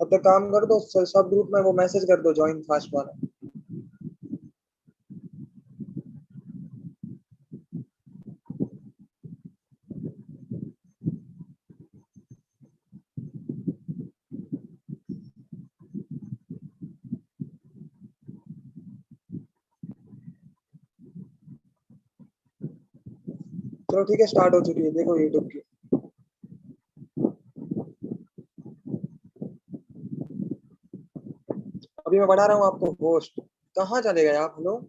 तब तक काम कर दो, सब ग्रुप में वो मैसेज कर दो ज्वाइन फास्ट वाला। चलो ठीक है, स्टार्ट हो चुकी है, देखो यूट्यूब की। अभी मैं बना रहा हूँ आपको होस्ट। कहाँ चले गए आप लोग?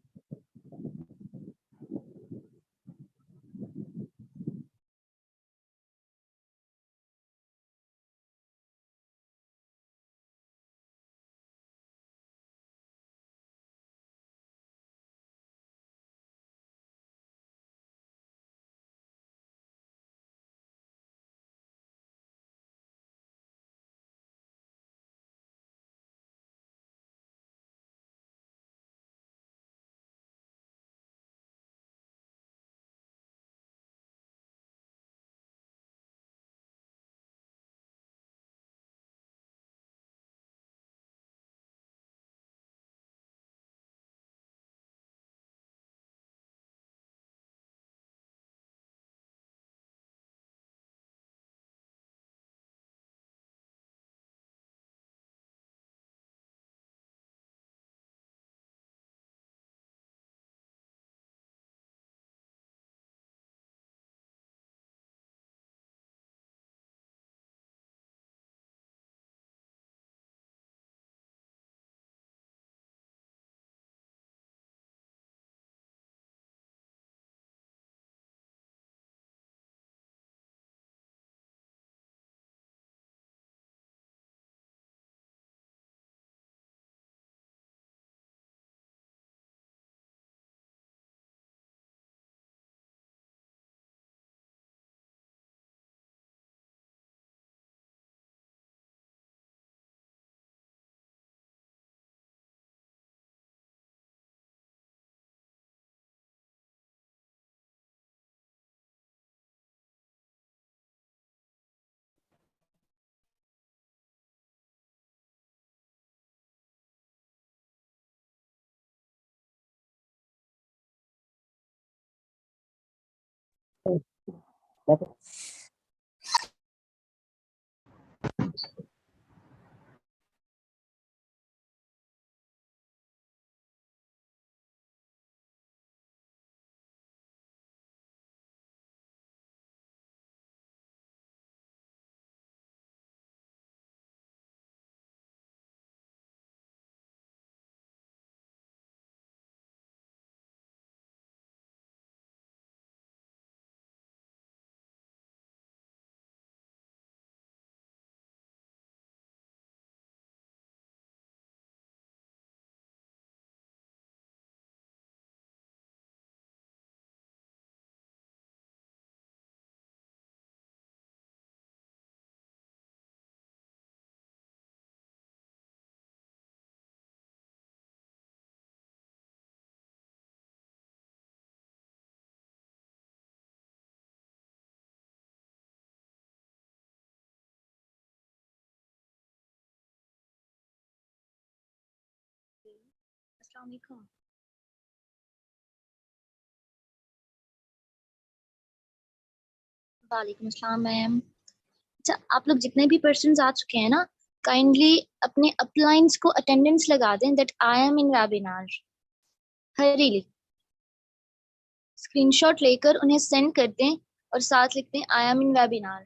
अस्सलाम वालेकुम। वालेकुम अस्सलाम मैम। अच्छा, आप लोग जितने भी पर्सन्स आ चुके हैं ना, काइंडली अपने अपलाइंस को अटेंडेंस लगा दें that I am in webinar. हरीली स्क्रीनशॉट लेकर उन्हें सेंड कर दें और साथ लिख दें I am in webinar.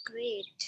Great.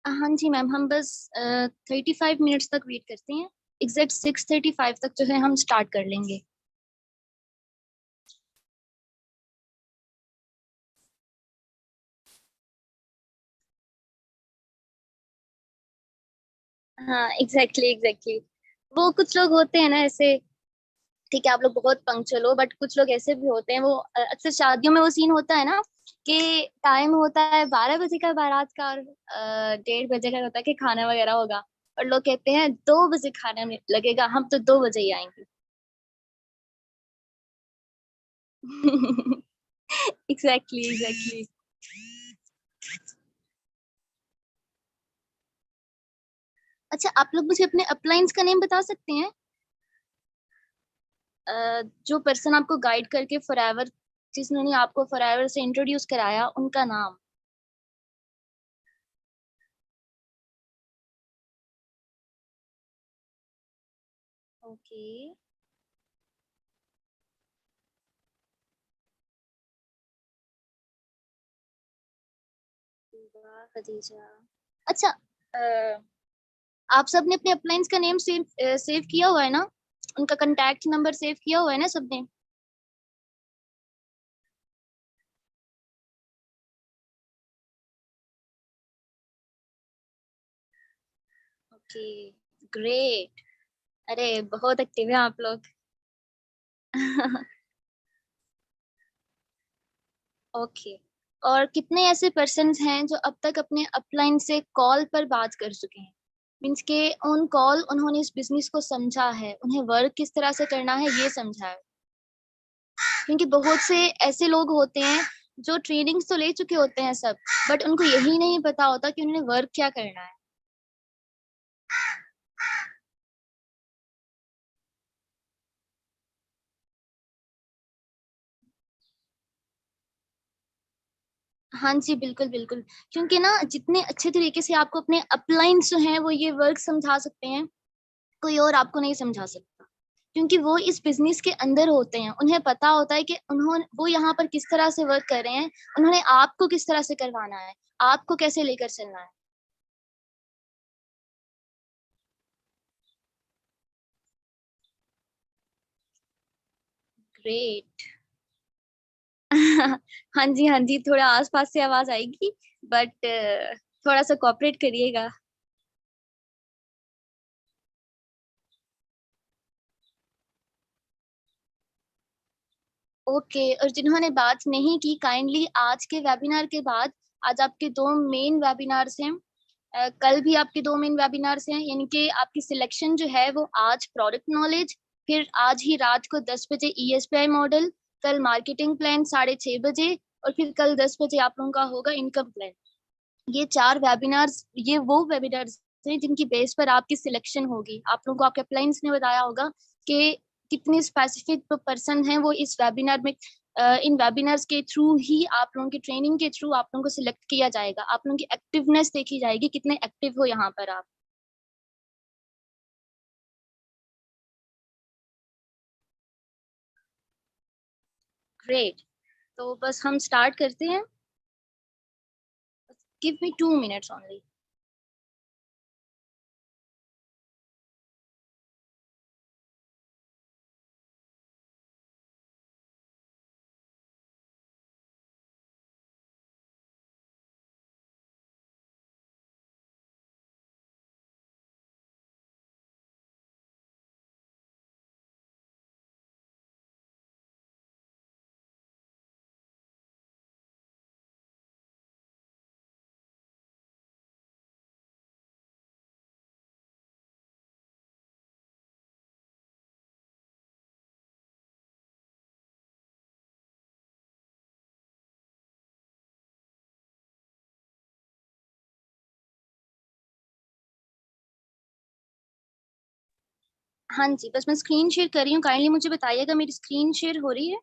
हाँ जी मैम, हम बस 35 मिनट्स तक वेट करते हैं। एग्जैक्ट 6:35 तक जो है हम स्टार्ट कर लेंगे। हाँ एग्जैक्टली एग्जैक्टली। वो कुछ लोग होते हैं ना ऐसे, ठीक है आप लोग बहुत पंक्चुअल हो, बट कुछ लोग ऐसे भी होते हैं, वो अक्सर शादियों में वो सीन होता है ना कि टाइम होता है 12 बजे का बारात का, और 1:30 बजे का होता है कि खाना वगैरह होगा, और लोग कहते हैं 2 बजे खाना लगेगा, हम तो 2 बजे ही आएंगे। Exactly exactly. अच्छा आप लोग मुझे अपने अपलाइंस का नेम बता सकते हैं? जो पर्सन आपको गाइड करके फॉरएवर, जिन्होंने आपको फॉरएवर से इंट्रोड्यूस कराया, उनका नाम। ओके। खदीजा। अच्छा, आप सबने अपने अपलाइंस का नेम सेव सेव किया हुआ है ना? उनका कांटेक्ट नंबर सेव किया हुआ है ना सबने? Okay, great. अरे बहुत एक्टिव है आप लोग। ओके। और कितने ऐसे पर्सन्स हैं जो अब तक अपने अपलाइन से कॉल पर बात कर चुके हैं? मीन्स के ऑन कॉल उन्होंने इस बिजनेस को समझा है, उन्हें वर्क किस तरह से करना है ये समझा है। क्योंकि बहुत से ऐसे लोग होते हैं जो ट्रेनिंग्स तो ले चुके होते हैं सब, बट उनको यही नहीं पता होता कि उन्हें वर्क क्या करना है। हाँ जी बिल्कुल बिल्कुल। क्योंकि ना जितने अच्छे तरीके से आपको अपने अपलाइंस जो हैं वो ये वर्क समझा सकते हैं, कोई और आपको नहीं समझा सकता। क्योंकि वो इस बिजनेस के अंदर होते हैं, उन्हें पता होता है कि उन्होंने वो यहाँ पर किस तरह से वर्क कर रहे हैं, उन्होंने आपको किस तरह से करवाना है, आपको कैसे लेकर चलना है। ग्रेट। हाँ जी थोड़ा आसपास से आवाज आएगी, बट थोड़ा सा कोऑपरेट करिएगा। ओके, और जिन्होंने बात नहीं की काइंडली आज के वेबिनार के बाद, आज आपके दो मेन वेबिनार्स हैं, कल भी आपके दो मेन वेबिनार्स हैं, यानी कि आपकी सिलेक्शन जो है वो आज प्रोडक्ट नॉलेज, फिर आज ही रात को 10 बजे ईएसपीआई मॉडल, कल मार्केटिंग प्लान 6:30 बजे, और फिर कल 10 बजे आप लोगों का होगा इनकम प्लान। ये चार वेबिनार्स, ये वो वेबिनार्स हैं जिनकी बेस पर आपकी सिलेक्शन होगी। आप लोगों को आपके अपलाइंस ने बताया होगा कि कितने स्पेसिफिक पर्सन हैं वो इस वेबिनार में, इन वेबिनार्स के थ्रू ही आप लोगों की ट्रेनिंग के थ्रू आप लोगों को सिलेक्ट किया जाएगा। आप लोगों की एक्टिवनेस देखी जाएगी, कितने एक्टिव हो यहाँ पर आप। ग्रेट। तो बस हम स्टार्ट करते हैं। Give me 2 minutes only. हाँ जी, बस मैं स्क्रीन शेयर कर रही हूँ, काइंडली मुझे बताइएगा मेरी स्क्रीन शेयर हो रही है?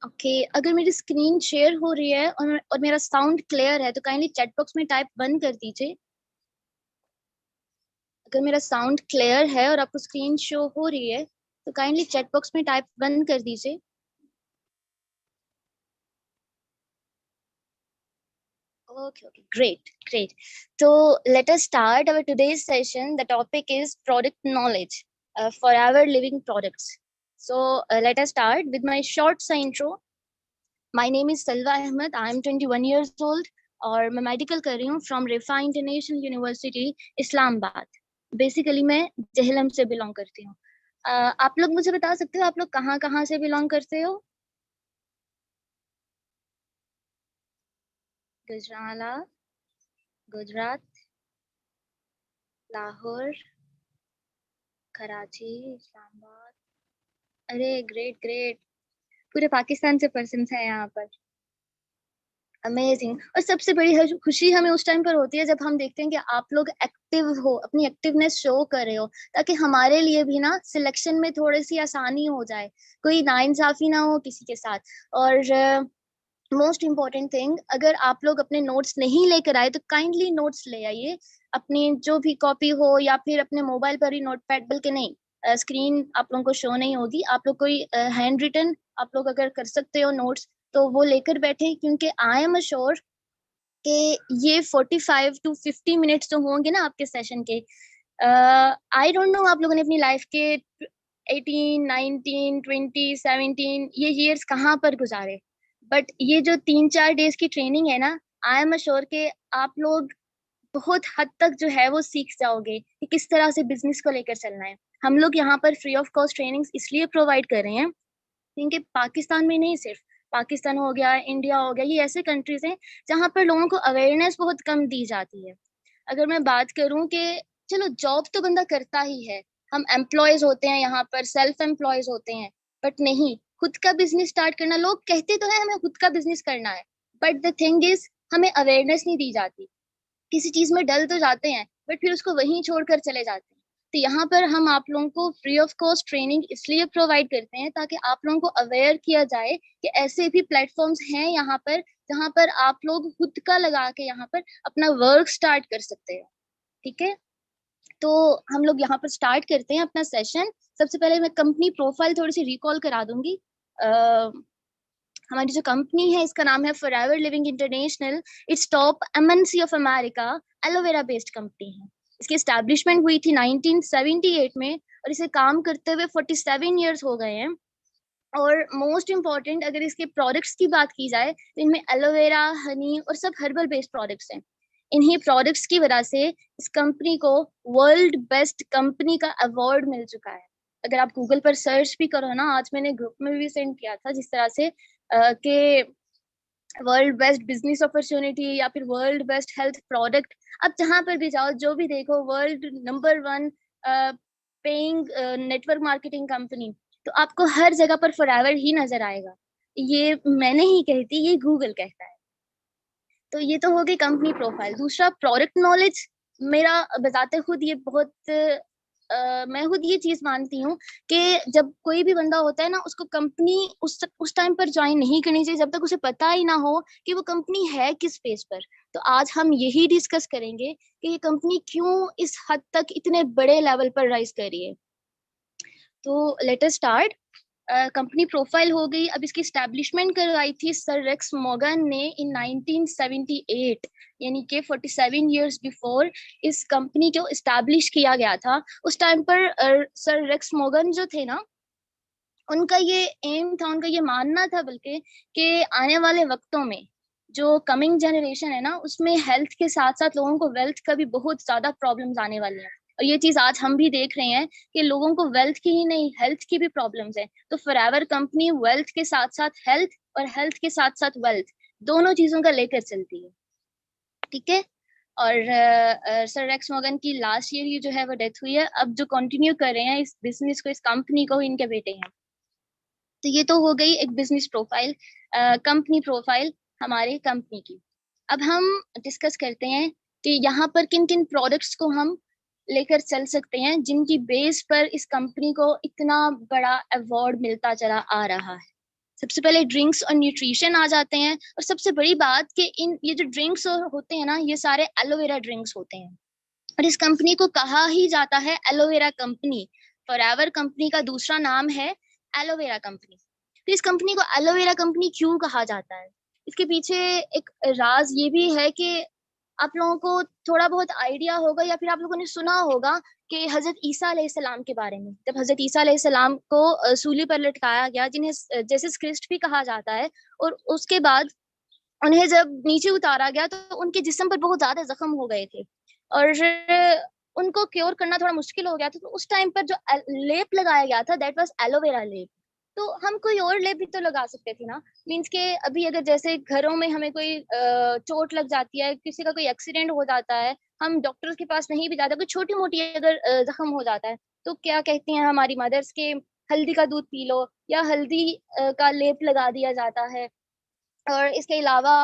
ओके अगर मेरी स्क्रीन शेयर हो रही है और मेरा साउंड क्लियर है तो काइंडली चैट बॉक्स में टाइप बंद कर दीजिए। अगर मेरा साउंड क्लियर है और आपको स्क्रीन शो हो रही है तो काइंडली चैट बॉक्स में टाइप बंद कर दीजिए। Okay, great. So let us start our today's session. The topic is product knowledge, forever living products. So let us start with my short intro. My name is Salwa Ahmed. I am 21 years old और मैं medical कर रही हूँ from रिफा international university Islamabad. Basically मैं जहलम से belong करती हूँ। आप लोग मुझे बता सकते हो आप लोग कहाँ कहाँ से बिलोंग करते हो? गुजराला, गुजरात, लाहौर, कराची, इस्लामाबाद। अरे ग्रेट, पूरे पाकिस्तान से पर्सन्स हैं यहाँ पर। अमेजिंग। और सबसे बड़ी खुशी हमें उस टाइम पर होती है जब हम देखते हैं कि आप लोग एक्टिव हो, अपनी एक्टिवनेस शो कर रहे हो, ताकि हमारे लिए भी ना सिलेक्शन में थोड़ी सी आसानी हो जाए, कोई नाइंसाफी ना हो किसी के साथ। और मोस्ट इम्पोर्टेंट थिंग, अगर आप लोग अपने नोट्स नहीं लेकर आए तो काइंडली नोट्स ले आइए, अपनी जो भी कॉपी हो या फिर अपने मोबाइल पर ही नोट पैड, बल्कि नहीं स्क्रीन आप लोगों को शो नहीं होगी, आप लोग कोई हैंड रिटन आप लोग अगर कर सकते हो नोट्स तो वो लेकर बैठे, क्योंकि आई एम अश्योर कि ये 45 to 50 मिनट्स जो होंगे ना आपके सेशन के, आई डोंट नो आप लोगों ने अपनी लाइफ के 18, 19, 20, 17 ये ईयर्स कहाँ पर गुजारे, बट ये जो 3-4 डेज की ट्रेनिंग है ना, आई एम अश्योर के आप लोग बहुत हद तक जो है वो सीख जाओगे कि किस तरह से बिजनेस को लेकर चलना है। हम लोग यहाँ पर फ्री ऑफ कॉस्ट ट्रेनिंग्स इसलिए प्रोवाइड कर रहे हैं क्योंकि पाकिस्तान में नहीं, सिर्फ पाकिस्तान हो गया, इंडिया हो गया, ये ऐसे कंट्रीज हैं जहाँ पर लोगों को अवेयरनेस बहुत कम दी जाती है। अगर मैं बात करूं कि चलो जॉब तो बंदा करता ही है, हम एम्प्लॉयज होते हैं यहाँ पर, सेल्फ एम्प्लॉयज होते हैं, बट नहीं, खुद का बिजनेस स्टार्ट करना, लोग कहते तो है हमें खुद का बिजनेस करना है, बट द थिंग इज हमें अवेयरनेस नहीं दी जाती। किसी चीज में डल तो जाते हैं बट फिर उसको वहीं छोड़कर चले जाते हैं। तो यहाँ पर हम आप लोगों को फ्री ऑफ कॉस्ट ट्रेनिंग इसलिए प्रोवाइड करते हैं ताकि आप लोगों को अवेयर किया जाए कि ऐसे भी प्लेटफॉर्म्स हैं यहाँ पर जहाँ पर आप लोग खुद का लगा के यहाँ पर अपना वर्क स्टार्ट कर सकते हैं। ठीक है, तो हम लोग यहाँ पर स्टार्ट करते हैं अपना सेशन। सबसे पहले मैं कंपनी प्रोफाइल थोड़ी सी रिकॉल करा दूंगी। हमारी जो कंपनी है इसका नाम है forever living international. Its top MNC of America, aloe vera based company है। इसकी एस्टैब्लिशमेंट हुई थी 1978 में और इसे काम करते हुए 47 ईयर्स हो गए हैं। और मोस्ट इम्पॉर्टेंट अगर इसके प्रोडक्ट्स की बात की जाए तो इनमें एलोवेरा, हनी और सब हर्बल बेस्ड प्रोडक्ट्स हैं। इन्हीं प्रोडक्ट्स की वजह से इस कंपनी को वर्ल्ड बेस्ट कंपनी का अवार्ड मिल चुका है। अगर आप गूगल पर सर्च भी करो ना, आज मैंने ग्रुप में भी सेंड किया था, जिस तरह से कि वर्ल्ड बेस्ट बिजनेस अपॉर्चुनिटी या फिर वर्ल्ड बेस्ट हेल्थ प्रोडक्ट, आप जहां पर भी जाओ, जो भी देखो, world number 1 paying network marketing company, तो आपको हर जगह पर फॉरएवर ही नजर आएगा। ये मैं नहीं कहती, ये गूगल कहता है। तो ये तो हो गई कंपनी प्रोफाइल। दूसरा, प्रोडक्ट नॉलेज मेरा बताते खुद ये बहुत मैं खुद ये चीज मानती हूँ कि जब कोई भी बंदा होता है ना, उसको कंपनी उस टाइम पर ज्वाइन नहीं करनी चाहिए जब तक उसे पता ही ना हो कि वो कंपनी है किस पेज पर। तो आज हम यही डिस्कस करेंगे कि ये कंपनी क्यों इस हद तक इतने बड़े लेवल पर राइज कर रही है। तो let us start. Company profile हो गई। अब इसकी स्टैब्लिशमेंट करवाई थी सर रेक्स मॉर्गन ने इन 1978, यानी कि 47 इयर्स बिफोर इस कंपनी को स्टैब्लिश किया गया था। उस टाइम पर सर रेक्स मॉर्गन जो थे ना, उनका ये एम था, उनका ये मानना था बल्कि कि आने वाले वक्तों में जो कमिंग जनरेशन है ना, उसमें हेल्थ के साथ साथ लोगों को वेल्थ का भी बहुत ज्यादा प्रॉब्लम्स आने वाली हैं। और ये चीज आज हम भी देख रहे हैं कि लोगों को वेल्थ की ही नहीं, हेल्थ की भी प्रॉब्लम्स है। तो फॉरएवर कंपनी वेल्थ के साथ साथ हेल्थ और हेल्थ के साथ साथ वेल्थ, दोनों चीजों का लेकर चलती है। ठीक है। और सर रेक्स मॉर्गन की लास्ट ईयर ही जो है वो डेथ हुई है। अब जो कंटिन्यू कर रहे हैं इस बिजनेस को, इस कंपनी को, इनके बेटे हैं। तो ये तो हो गई एक बिजनेस प्रोफाइल, कंपनी प्रोफाइल हमारे कंपनी की। अब हम डिस्कस करते हैं कि यहाँ पर किन किन प्रोडक्ट्स को हम लेकर चल सकते हैं जिनकी बेस पर इस कंपनी को इतना बड़ा अवार्ड मिलता चला आ रहा है। सबसे पहले ड्रिंक्स और न्यूट्रिशन आ जाते हैं, और सबसे बड़ी बात कि इन ये जो ड्रिंक्स होते हैं ना, ये सारे एलोवेरा ड्रिंक्स होते हैं। और इस कंपनी को कहा ही जाता है एलोवेरा कंपनी। फॉरएवर कंपनी का दूसरा नाम है एलोवेरा कंपनी। तो इस कंपनी को एलोवेरा कंपनी क्यों कहा जाता है, इसके पीछे एक राज ये भी है कि आप लोगों को थोड़ा बहुत आइडिया होगा या फिर आप लोगों ने सुना होगा कि हजरत ईसा अलैहिस्सलाम के बारे में। जब हजरत ईसा अलैहिस्सलाम को सूली पर लटकाया गया, जिन्हें जेसस क्रिस्ट भी कहा जाता है, और उसके बाद उन्हें जब नीचे उतारा गया तो उनके जिस्म पर बहुत ज्यादा जख्म हो गए थे, और उनको क्योर करना थोड़ा मुश्किल हो गया था। तो उस टाइम पर जो लेप लगाया गया था, दैट वाज एलोवेरा लेप। तो हम कोई और लेप भी तो लगा सकते थे ना। मीन्स के अभी अगर जैसे घरों में हमें कोई चोट लग जाती है, किसी का कोई एक्सीडेंट हो जाता है, हम डॉक्टर के पास नहीं भी जाते, कोई छोटी मोटी अगर जख्म हो जाता है, तो क्या कहती हैं हमारी मदर्स के हल्दी का दूध पी लो, या हल्दी का लेप लगा दिया जाता है। और इसके अलावा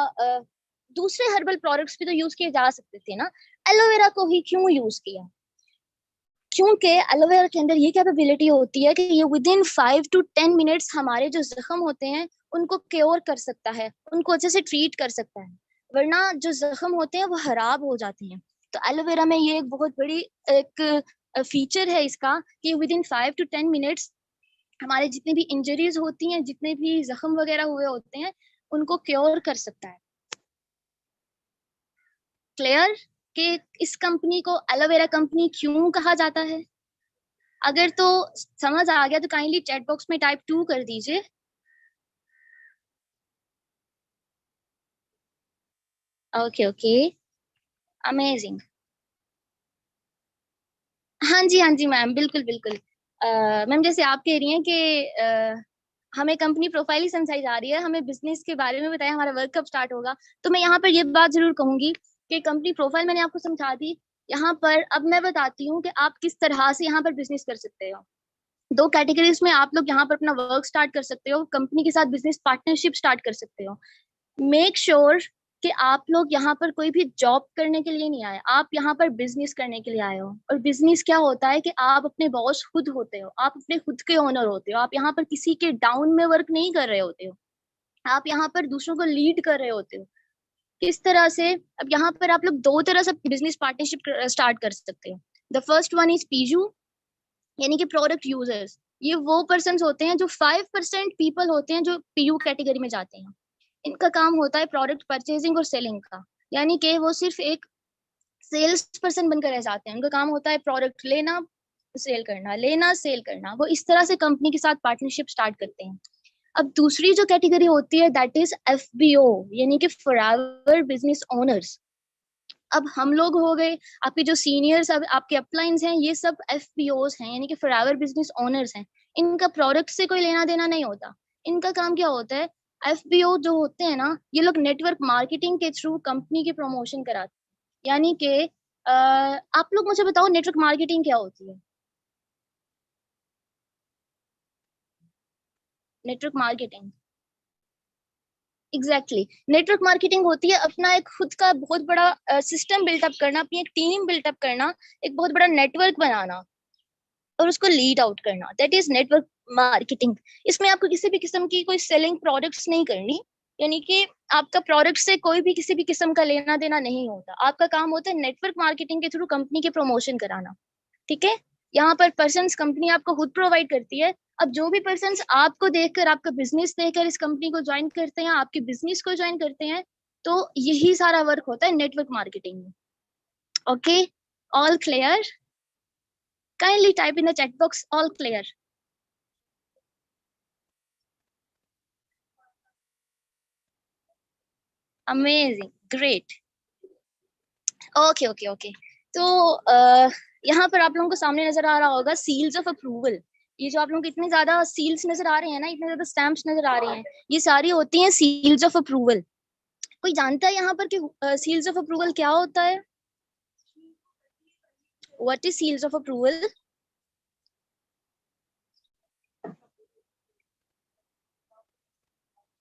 दूसरे हर्बल प्रोडक्ट्स भी तो यूज किए जा सकते थे ना। एलोवेरा को ही क्यों यूज किया? क्योंकि एलोवेरा के अंदर ये कैपेबिलिटी होती है कि ये विद इन 5 to 10 मिनट्स हमारे जो जख्म होते हैं उनको क्योर कर सकता है, उनको अच्छे से ट्रीट कर सकता है। वरना जो जख्म होते हैं वो खराब हो जाते हैं। तो एलोवेरा में ये एक बहुत बड़ी एक फीचर है इसका कि विद इन 5 to 10 मिनट्स हमारे जितने भी इंजरीज होती हैं, जितने भी जख्म वगैरह हुए होते हैं, उनको क्योर कर सकता है। क्लियर कि इस कंपनी को एलोवेरा कंपनी क्यों कहा जाता है? अगर तो समझ आ गया तो काइंडली चैट बॉक्स में टाइप 2 कर दीजिए। Okay okay, amazing. हाँ जी मैम, बिल्कुल बिल्कुल। मैम जैसे आप कह रही हैं कि हमें कंपनी प्रोफाइल ही समझाई जा रही है, हमें बिजनेस के बारे में बताया, हमारा वर्क कब स्टार्ट होगा। तो मैं यहाँ पर ये बात जरूर कहूंगी कि कंपनी प्रोफाइल मैंने आपको समझा दी। यहाँ पर अब मैं बताती हूँ कि आप किस तरह से यहाँ पर बिजनेस कर सकते हो। दो कैटेगरीज में आप लोग यहाँ पर अपना वर्क स्टार्ट कर सकते हो, कंपनी के साथ बिजनेस पार्टनरशिप स्टार्ट कर सकते हो। मेक श्योर कि आप लोग यहाँ पर कोई भी जॉब करने के लिए नहीं आए, आप यहाँ पर बिजनेस करने के लिए आए हो। और बिजनेस क्या होता है कि आप अपने बॉस खुद होते हो, आप अपने खुद के ओनर होते हो। आप यहाँ पर किसी के डाउन में वर्क नहीं कर रहे होते हो, आप यहाँ पर दूसरों को लीड कर रहे होते हो। किस तरह से? अब यहाँ पर आप लोग दो तरह से बिजनेस पार्टनरशिप स्टार्ट कर सकते हो। The first one is PU, यानी कि प्रोडक्ट यूजर्स। ये वो पर्सन होते हैं जो 5% पीपल होते हैं जो पीयू कैटेगरी में जाते हैं। इनका काम होता है प्रोडक्ट परचेजिंग और सेलिंग का, यानी कि वो सिर्फ एक सेल्स पर्सन बनकर रह जाते हैं। उनका काम होता है प्रोडक्ट लेना, सेल करना, लेना सेल करना। वो इस तरह से कंपनी के साथ पार्टनरशिप स्टार्ट करते हैं। अब दूसरी जो कैटेगरी होती है दैट इज एफबीओ, यानी कि फॉरएवर बिजनेस ओनर्स। अब हम लोग हो गए, आपके जो सीनियर्स, अब आपके अपलाइंस हैं, ये सब एफपीओस हैं, यानी कि फॉरएवर बिजनेस ओनर्स हैं। इनका प्रोडक्ट से कोई लेना देना नहीं होता। इनका काम क्या होता है? एफबीओ जो होते हैं ना, ये लोग नेटवर्क मार्केटिंग के थ्रू कंपनी की प्रमोशन कराते हैं। यानी कि आप लोग मुझे बताओ नेटवर्क मार्केटिंग क्या होती है? Network marketing, exactly network marketing होती है अपना एक खुद का बहुत बड़ा सिस्टम बिल्टअप करना, अपनी एक टीम बिल्टअप करना, एक बहुत बड़ा नेटवर्क बनाना और उसको लीड आउट करना। That is network marketing. इसमें आपको किसी भी किस्म की कोई सेलिंग प्रोडक्ट्स नहीं करनी, यानी कि आपका प्रोडक्ट से कोई भी किसी भी किस्म का लेना देना नहीं होता। आपका काम होता है नेटवर्क मार्केटिंग के थ्रू कंपनी के प्रमोशन कराना। ठीक है? यहाँ पर पर्सन्स कंपनी आपको खुद प्रोवाइड करती है। अब जो भी पर्सन्स आपको देखकर, आपका बिजनेस देखकर इस कंपनी को ज्वाइन करते हैं, आपके बिजनेस को ज्वाइन करते हैं, तो यही सारा वर्क होता है नेटवर्क मार्केटिंग में। Okay, all clear? Kindly type in the chat box all clear. Amazing, great. Okay okay okay. तो यहाँ पर आप लोगों को सामने नजर आ रहा होगा सील्स ऑफ अप्रूवल। ये जो आप लोगों को इतने ज्यादा सील्स नजर आ रहे हैं ना, इतने ज्यादा स्टैम्प्स नजर आ रहे हैं, ये सारी होती हैं सील्स ऑफ अप्रूवल। कोई जानता है यहाँ पर कि सील्स ऑफ अप्रूवल क्या होता है? What is seals of approval?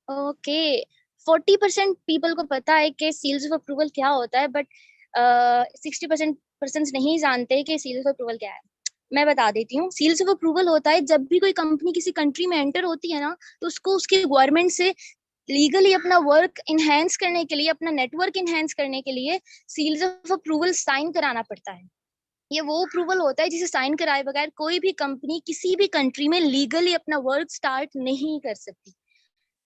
Okay, 40% people को पता है कि सील्स ऑफ अप्रूवल क्या होता है, बट 60% पर्सन नहीं जानते कि सील्स ऑफ अप्रूवल क्या है। मैं बता देती हूँ। सील्स ऑफ अप्रूवल होता है जब भी कोई कंपनी किसी कंट्री में एंटर होती है ना, तो उसको उसकी गवर्नमेंट से लीगली अपना वर्क इनहेंस करने के लिए, अपना नेटवर्क इनहेंस करने के लिए सील्स ऑफ अप्रूवल साइन कराना पड़ता है। ये वो अप्रूवल होता है जिसे साइन कराए बगैर कोई भी कंपनी किसी भी कंट्री में लीगली अपना वर्क स्टार्ट नहीं कर सकती।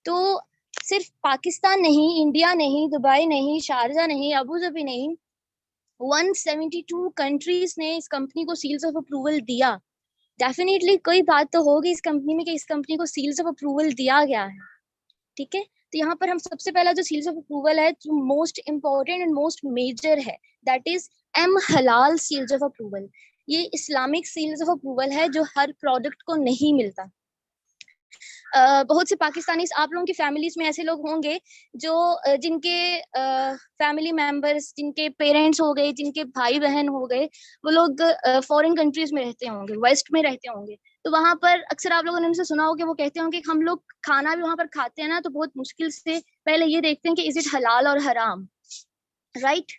तो सिर्फ पाकिस्तान नहीं, इंडिया नहीं, दुबई नहीं, शारजा नहीं, अबू धाबी नहीं, 172 कंट्रीज ने इस कंपनी को सील्स ऑफ अप्रूवल दिया। डेफिनेटली कोई बात तो होगी इस कंपनी में कि इस कंपनी को सील्स ऑफ अप्रूवल दिया गया है। ठीक है, तो यहाँ पर हम सबसे पहला जो सील्स ऑफ अप्रूवल है, जो most important and most major है, that is M halal seals of approval. ये इस्लामिक सील्स ऑफ अप्रूवल है जो हर प्रोडक्ट को नहीं मिलता। बहुत से पाकिस्तानी आप लोगों की फैमिलीज में ऐसे लोग होंगे जो जिनके फैमिली मेंबर्स, जिनके पेरेंट्स हो गए, जिनके भाई बहन हो गए, वो लोग फॉरेन कंट्रीज में रहते होंगे, वेस्ट में रहते होंगे। तो वहां पर अक्सर आप लोगों ने उनसे सुना होगा, वो कहते होंगे कि हम लोग खाना भी वहां पर खाते हैं ना, तो बहुत मुश्किल से पहले ये देखते हैं कि इज इट हलाल और हराम, राइट?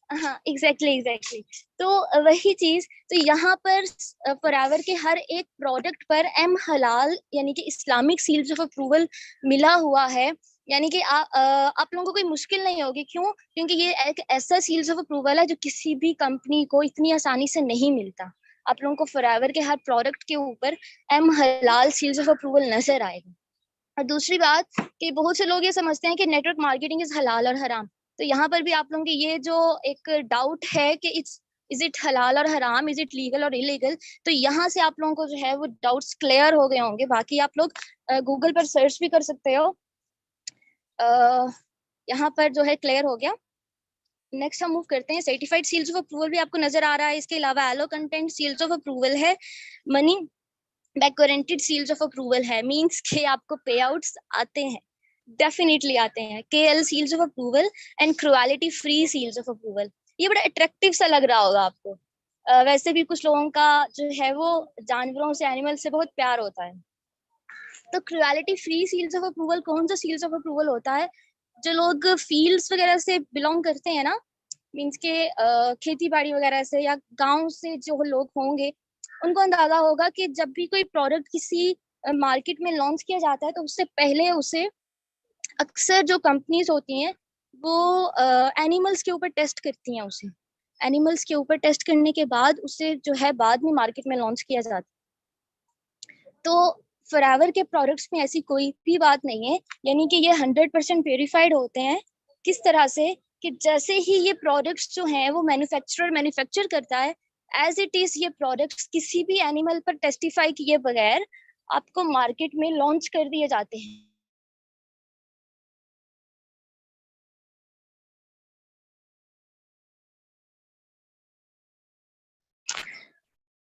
हाँ, एग्जैक्टली। तो वही चीज, तो यहाँ पर फॉरएवर के हर एक प्रोडक्ट पर एम हलाल यानी कि इस्लामिक सील्स ऑफ अप्रूवल मिला हुआ है। यानी कि आप लोगों को कोई मुश्किल नहीं होगी। क्यों? क्योंकि ये एक ऐसा सील्स ऑफ अप्रूवल है जो किसी भी कंपनी को इतनी आसानी से नहीं मिलता। आप लोगों को फॉरएवर के हर प्रोडक्ट के ऊपर M halal seals of approval नजर आएगा। और दूसरी बात कि बहुत से लोग ये समझते हैं कि नेटवर्क मार्केटिंग इज हलाल और हराम। तो यहाँ पर भी आप लोगों के ये जो एक डाउट है कि इज इट हलाल और हराम, इज इट लीगल और इलीगल, तो यहाँ से आप लोगों को जो है वो डाउट्स क्लियर हो गए होंगे। बाकी आप लोग गूगल पर सर्च भी कर सकते हो। यहाँ पर जो है क्लियर हो गया। नेक्स्ट हम मूव करते हैं। सर्टिफाइड सील्स ऑफ अप्रूवल भी आपको नजर आ रहा है। इसके अलावा एलो कंटेंट सील्स ऑफ अप्रूवल है। Money back guaranteed seals of approval है। मींस के आपको पे आउट्स आते हैं, डेफिनेटली आते हैं। KL seals of approval and cruelty free seals of approval. ये बड़ा अट्रैक्टिव सा लग रहा होगा आपको। वैसे भी कुछ लोगों का जो है वो जानवरों से, एनिमल से बहुत प्यार होता है। तो cruelty free seals of approval कौन सा सील्स ऑफ अप्रूवल होता है? जो लोग फील्ड्स वगैरह से बिलोंग करते हैं ना, मीन्स के खेती बाड़ी वगैरह से या गांव से जो लोग होंगे, उनको अंदाजा होगा कि जब भी कोई प्रोडक्ट किसी मार्केट में लॉन्च किया जाता है तो उससे पहले उसे अक्सर जो कंपनीज होती हैं वो एनिमल्स के ऊपर टेस्ट करती हैं। उसे एनिमल्स के ऊपर टेस्ट करने के बाद उसे जो है बाद में मार्केट में लॉन्च किया जाता है। तो फॉरएवर के प्रोडक्ट्स में ऐसी कोई भी बात नहीं है, यानी कि ये 100% प्योरीफाइड होते हैं। किस तरह से कि जैसे ही ये प्रोडक्ट्स जो हैं वो मैन्युफैक्चर करता है, एज इट इज ये प्रोडक्ट्स किसी भी एनिमल पर टेस्टिफाई किए बगैर आपको मार्केट में लॉन्च कर दिए जाते हैं।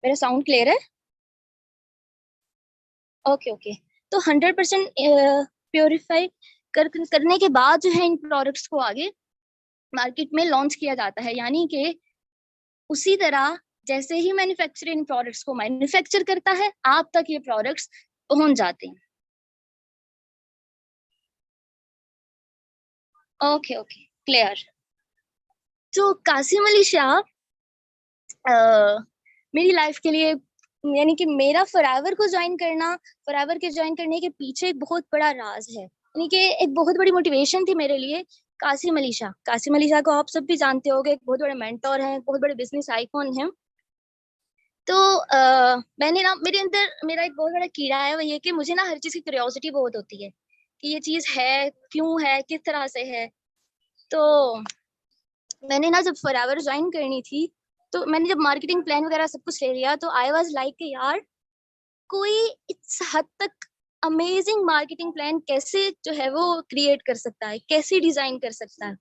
मेरा साउंड क्लियर है? ओके। तो 100% प्योरीफाई करने के बाद जो है इन प्रोडक्ट्स को आगे मार्केट में लॉन्च किया जाता है। यानी कि उसी तरह जैसे ही मैन्युफैक्चरिंग प्रोडक्ट्स को मैन्युफैक्चर करता है, आप तक ये प्रोडक्ट्स पहुंच जाते हैं। Okay clear. तो कासिम अली शाह मेरी लाइफ के लिए, यानी कि मेरा फॉरएवर को ज्वाइन करना, फॉरएवर के ज्वाइन करने के पीछे एक बहुत बड़ा राज है, यानी कि एक बहुत बड़ी मोटिवेशन थी मेरे लिए। कासिम अली शाह को आप सब भी जानते होंगे, एक बहुत बड़े मेंटोर हैं, बहुत बड़े बिजनेस आइकॉन हैं। तो मैंने ना, मेरे अंदर मेरा एक बहुत बड़ा कीड़ा है, वो ये कि मुझे ना हर चीज की क्यूरियोसिटी बहुत होती है कि ये चीज है, क्यों है, किस तरह से है। तो मैंने ना जब फॉरएवर ज्वाइन करनी थी, तो मैंने जब मार्केटिंग प्लान वगैरह सब कुछ ले लिया, तो आई वाज लाइक कि यार कोई इस हद तक अमेजिंग मार्केटिंग प्लान कैसे जो है वो क्रिएट कर सकता है, कैसे डिजाइन कर सकता है।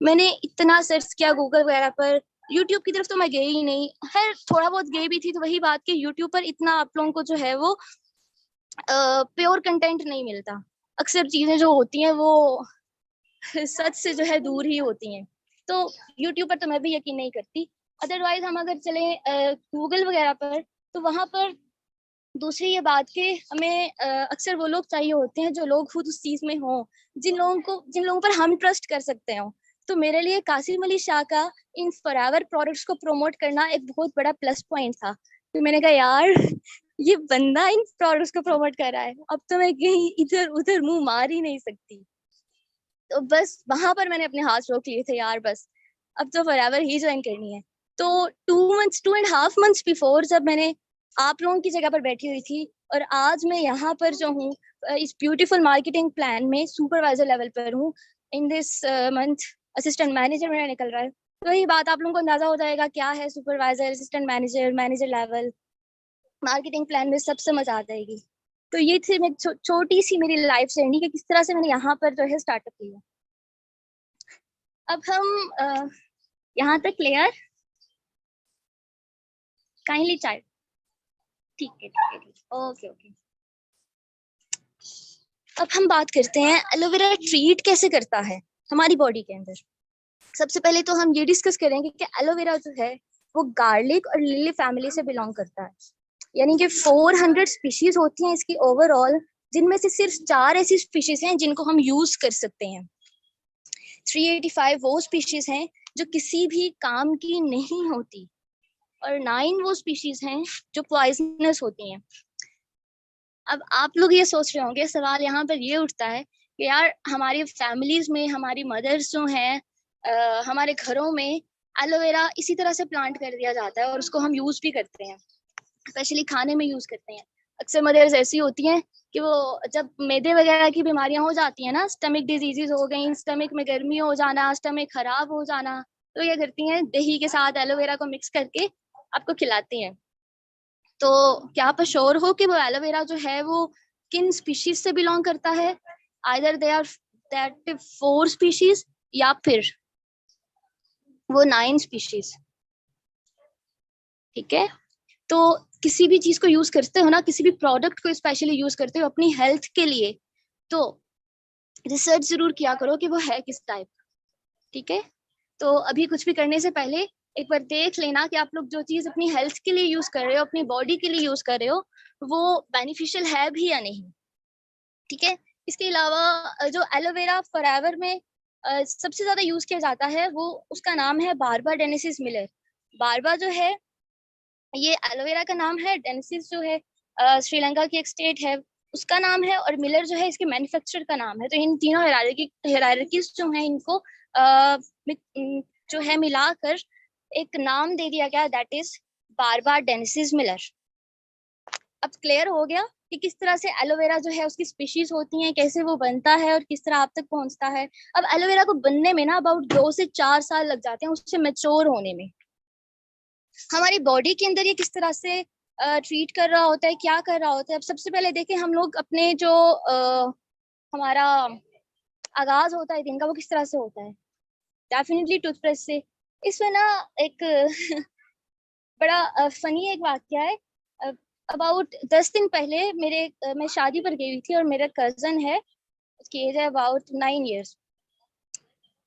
मैंने इतना सर्च किया गूगल वगैरह पर। यूट्यूब की तरफ तो मैं गई ही नहीं, खैर थोड़ा बहुत गई भी थी, तो वही बात कि यूट्यूब पर इतना आप लोगों को जो है वो प्योर कंटेंट नहीं मिलता। अक्सर चीजें जो होती हैं वो सच से जो है दूर ही होती हैं। तो यूट्यूब पर तो मैं भी यकीन नहीं करती। अदरवाइज हम अगर चले गूगल वगैरह पर, तो वहां पर दूसरी ये बात कि हमें अक्सर वो लोग चाहिए होते हैं जो लोग खुद उस चीज में हों, जिन लोगों पर हम ट्रस्ट कर सकते हो। तो मेरे लिए कासिम अली शाह का इन फॉरएवर प्रोडक्ट्स को प्रमोट करना एक बहुत बड़ा प्लस पॉइंट था। तो मैंने कहा यार ये बंदा इन प्रोडक्ट्स को प्रमोट कर रहा है, अब तो मैं कहीं इधर उधर मुंह मार ही नहीं सकती। तो बस वहां पर मैंने अपने हाथ रोक लिए थे यार, बस अब तो फॉरएवर ही ज्वाइन करनी है। तो 2.5 मंथ्स बिफोर जब मैंने आप लोगों की जगह पर बैठी हुई थी और आज मैं यहाँ पर जो हूँ इस ब्यूटीफुल मार्केटिंग प्लान में सुपरवाइजर लेवल पर हूँ, in this month assistant manager मेरा निकल रहा है। तो ये बात आप लोगों को अंदाजा हो जाएगा क्या है supervisor, assistant manager, manager level, marketing plan में सब समझ आ जाएगी। तो ये थी मैं छोटी सी मेरी लाइफ जर्नी कि किस तरह से मैंने यहाँ पर जो है स्टार्टअप किया। अब हम यहाँ तक क्लियर? काइंडली चाइल्ड, ठीक है ठीक है ठीक है, ओके ओके। अब हम बात करते हैं एलोवेरा ट्रीट कैसे करता है हमारी बॉडी के अंदर। सबसे पहले तो हम ये डिस्कस करेंगे कि एलोवेरा जो है वो गार्लिक और लिली फैमिली से बिलोंग करता है, यानी कि 400 स्पीशीज होती हैं इसकी ओवरऑल, जिनमें से सिर्फ 4 ऐसी स्पीशीज हैं जिनको हम यूज कर सकते हैं। 385 वो स्पीशीज हैं जो किसी भी काम की नहीं होती और 9 वो स्पीशीज हैं जो पॉइजनस होती हैं। अब आप लोग ये सोच रहे होंगे, सवाल यहाँ पर ये उठता है कि यार हमारी फैमिलीज में हमारी मदर्स जो हैं हमारे घरों में एलोवेरा इसी तरह से प्लांट कर दिया जाता है और उसको हम यूज भी करते हैं, स्पेशली खाने में यूज करते हैं। अक्सर मदर्स ऐसी होती हैं कि वो जब मैदे वगैरह की बीमारियां हो जाती हैं ना, स्टमक डिजीजेज हो गई, स्टमक में गर्मी हो जाना, स्टमक खराब हो जाना, तो क्या करती हैं दही के साथ एलोवेरा को मिक्स करके आपको खिलाती हैं। तो क्या आप श्योर हो कि वो एलोवेरा जो है वो किन स्पीशीज से बिलोंग करता है? Either they are that 4 species या फिर वो 9 स्पीशीज। ठीक है, तो किसी भी चीज को यूज करते हो ना, किसी भी प्रोडक्ट को स्पेशली यूज करते हो अपनी हेल्थ के लिए, तो रिसर्च जरूर किया करो कि वो है किस टाइप। ठीक है, तो अभी कुछ भी करने से पहले एक बार देख लेना कि आप लोग जो चीज अपनी हेल्थ के लिए यूज कर रहे हो, अपनी बॉडी के लिए यूज कर रहे हो, वो बेनिफिशियल है भी या नहीं। ठीक है, इसके अलावा जो एलोवेरा फॉरएवर में सबसे ज्यादा यूज किया जाता है वो उसका नाम है बारबा डेनेसिस मिलर। बारबा जो है ये एलोवेरा का नाम है, डेनेसिस जो है श्रीलंका की एक स्टेट है उसका नाम है, और मिलर जो है इसके मैन्युफैक्चरर का नाम है। तो इन तीनों हायरार्कीज जो है इनको जो है मिलाकर एक नाम दे दिया गया, दैट इज बारबा डेनेसिस मिलर। अब क्लियर हो गया कि किस तरह से एलोवेरा जो है उसकी स्पीशीज होती हैं, कैसे वो बनता है और किस तरह आप तक पहुंचता है। अब एलोवेरा को बनने में ना अबाउट 2 से 4 साल लग जाते हैं उससे मैच्योर होने में। हमारी बॉडी के अंदर ये किस तरह से ट्रीट कर रहा होता है, क्या कर रहा होता है। अब सबसे पहले देखें हम लोग अपने जो हमारा आगाज होता है दिन का वो किस तरह से होता है, डेफिनेटली टूथब्रश से। इसमें ना एक बड़ा फनी एक वाक्य है। अबाउट 10 दिन पहले मैं शादी पर गई हुई थी और मेरा कजन है, उसकी एज है अबाउट 9 years।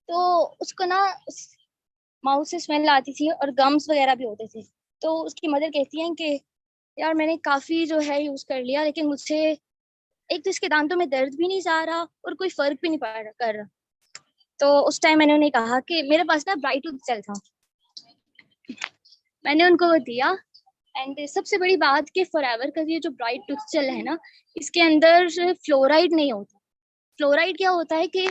तो उसको ना माउथ से स्मेल आती थी और गम्स वगैरह भी होते थे। तो उसकी मदर कहती हैं कि यार मैंने काफी जो है यूज कर लिया, लेकिन मुझे एक तो इसके दांतों में दर्द भी नहीं जा रहा और कोई फर्क भी नहीं कर रहा। तो उस टाइम मैंने उन्हें कहा कि मेरे पास ना ब्राइट टूथ जेल था, मैंने उनको वो दिया। एंड सबसे बड़ी बात कि फॉरएवर का ये जो ब्राइट टूथ जेल है ना, इसके अंदर फ्लोराइड नहीं होता। फ्लोराइड क्या होता है कि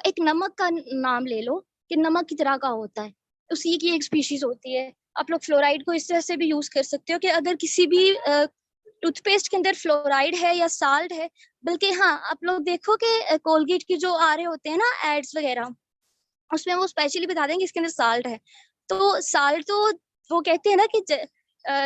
एक नमक का नाम ले लो कि नमक की तरह का होता है, उसी की एक स्पीशीज होती है। आप लोग फ्लोराइड को इस तरह से भी यूज कर सकते हो कि अगर किसी भी टूथपेस्ट के अंदर फ्लोराइड है या साल्ट है, बल्कि हाँ आप लोग देखो कि कोलगेट की जो आ रहे होते हैं ना एड्स वगैरह, उसमें वो स्पेशली बता देंगे इसके अंदर साल्ट है। तो साल्ट तो वो कहते हैं ना कि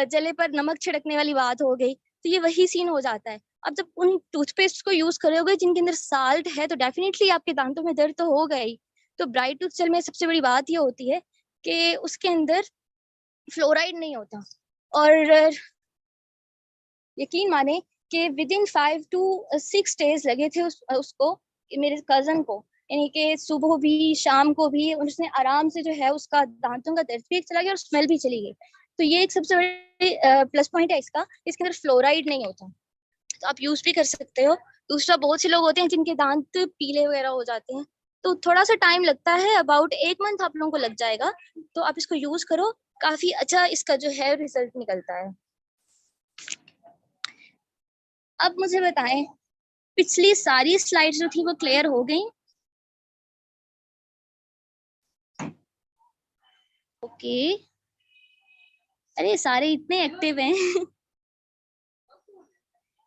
जले पर नमक छिड़कने वाली बात हो गई, तो ये वही सीन हो जाता है। अब जब उन टूथपेस्ट को यूज करोगे जिनके अंदर साल्ट है तो डेफिनेटली आपके दांतों में दर्द तो होगा ही। तो ब्राइट टूथ जेल में सबसे बड़ी बात ये होती है कि उसके अंदर फ्लोराइड नहीं होता। और यकीन माने कि विद इन 5 to 6 days लगे थे उसको, मेरे कजन को, यानी कि सुबह भी शाम को भी उसने आराम से जो है उसका दांतों का दर्द भी चला गया और स्मेल भी चली गई। तो ये एक सबसे बड़ी प्लस पॉइंट है इसका, इसके अंदर फ्लोराइड नहीं होता, तो आप यूज भी कर सकते हो। दूसरा, बहुत से लोग होते हैं जिनके दांत पीले वगैरह हो जाते हैं, तो थोड़ा सा टाइम लगता है, अबाउट 1 मंथ आप लोगों को लग जाएगा। तो आप इसको यूज करो, काफी अच्छा इसका जो है रिजल्ट निकलता है। अब मुझे बताएं, पिछली सारी स्लाइड्स जो थी वो क्लियर हो गई? ओके, अरे सारे इतने एक्टिव हैं।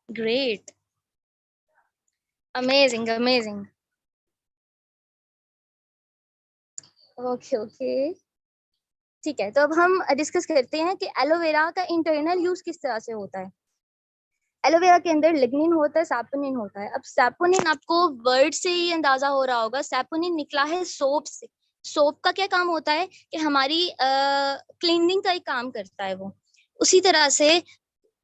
Great, amazing amazing. Okay okay, ठीक है। तो अब हम डिस्कस करते हैं कि एलोवेरा का इंटरनल यूज किस तरह से होता है। एलोवेरा के अंदर लिग्निन होता है, सैपोनिन होता है। अब सैपोनिन आपको वर्ड से ही अंदाजा हो रहा होगा, सैपोनिन निकला है सोप से। सोप का क्या काम होता है कि हमारी क्लीनिंग का एक काम करता है वो। उसी तरह से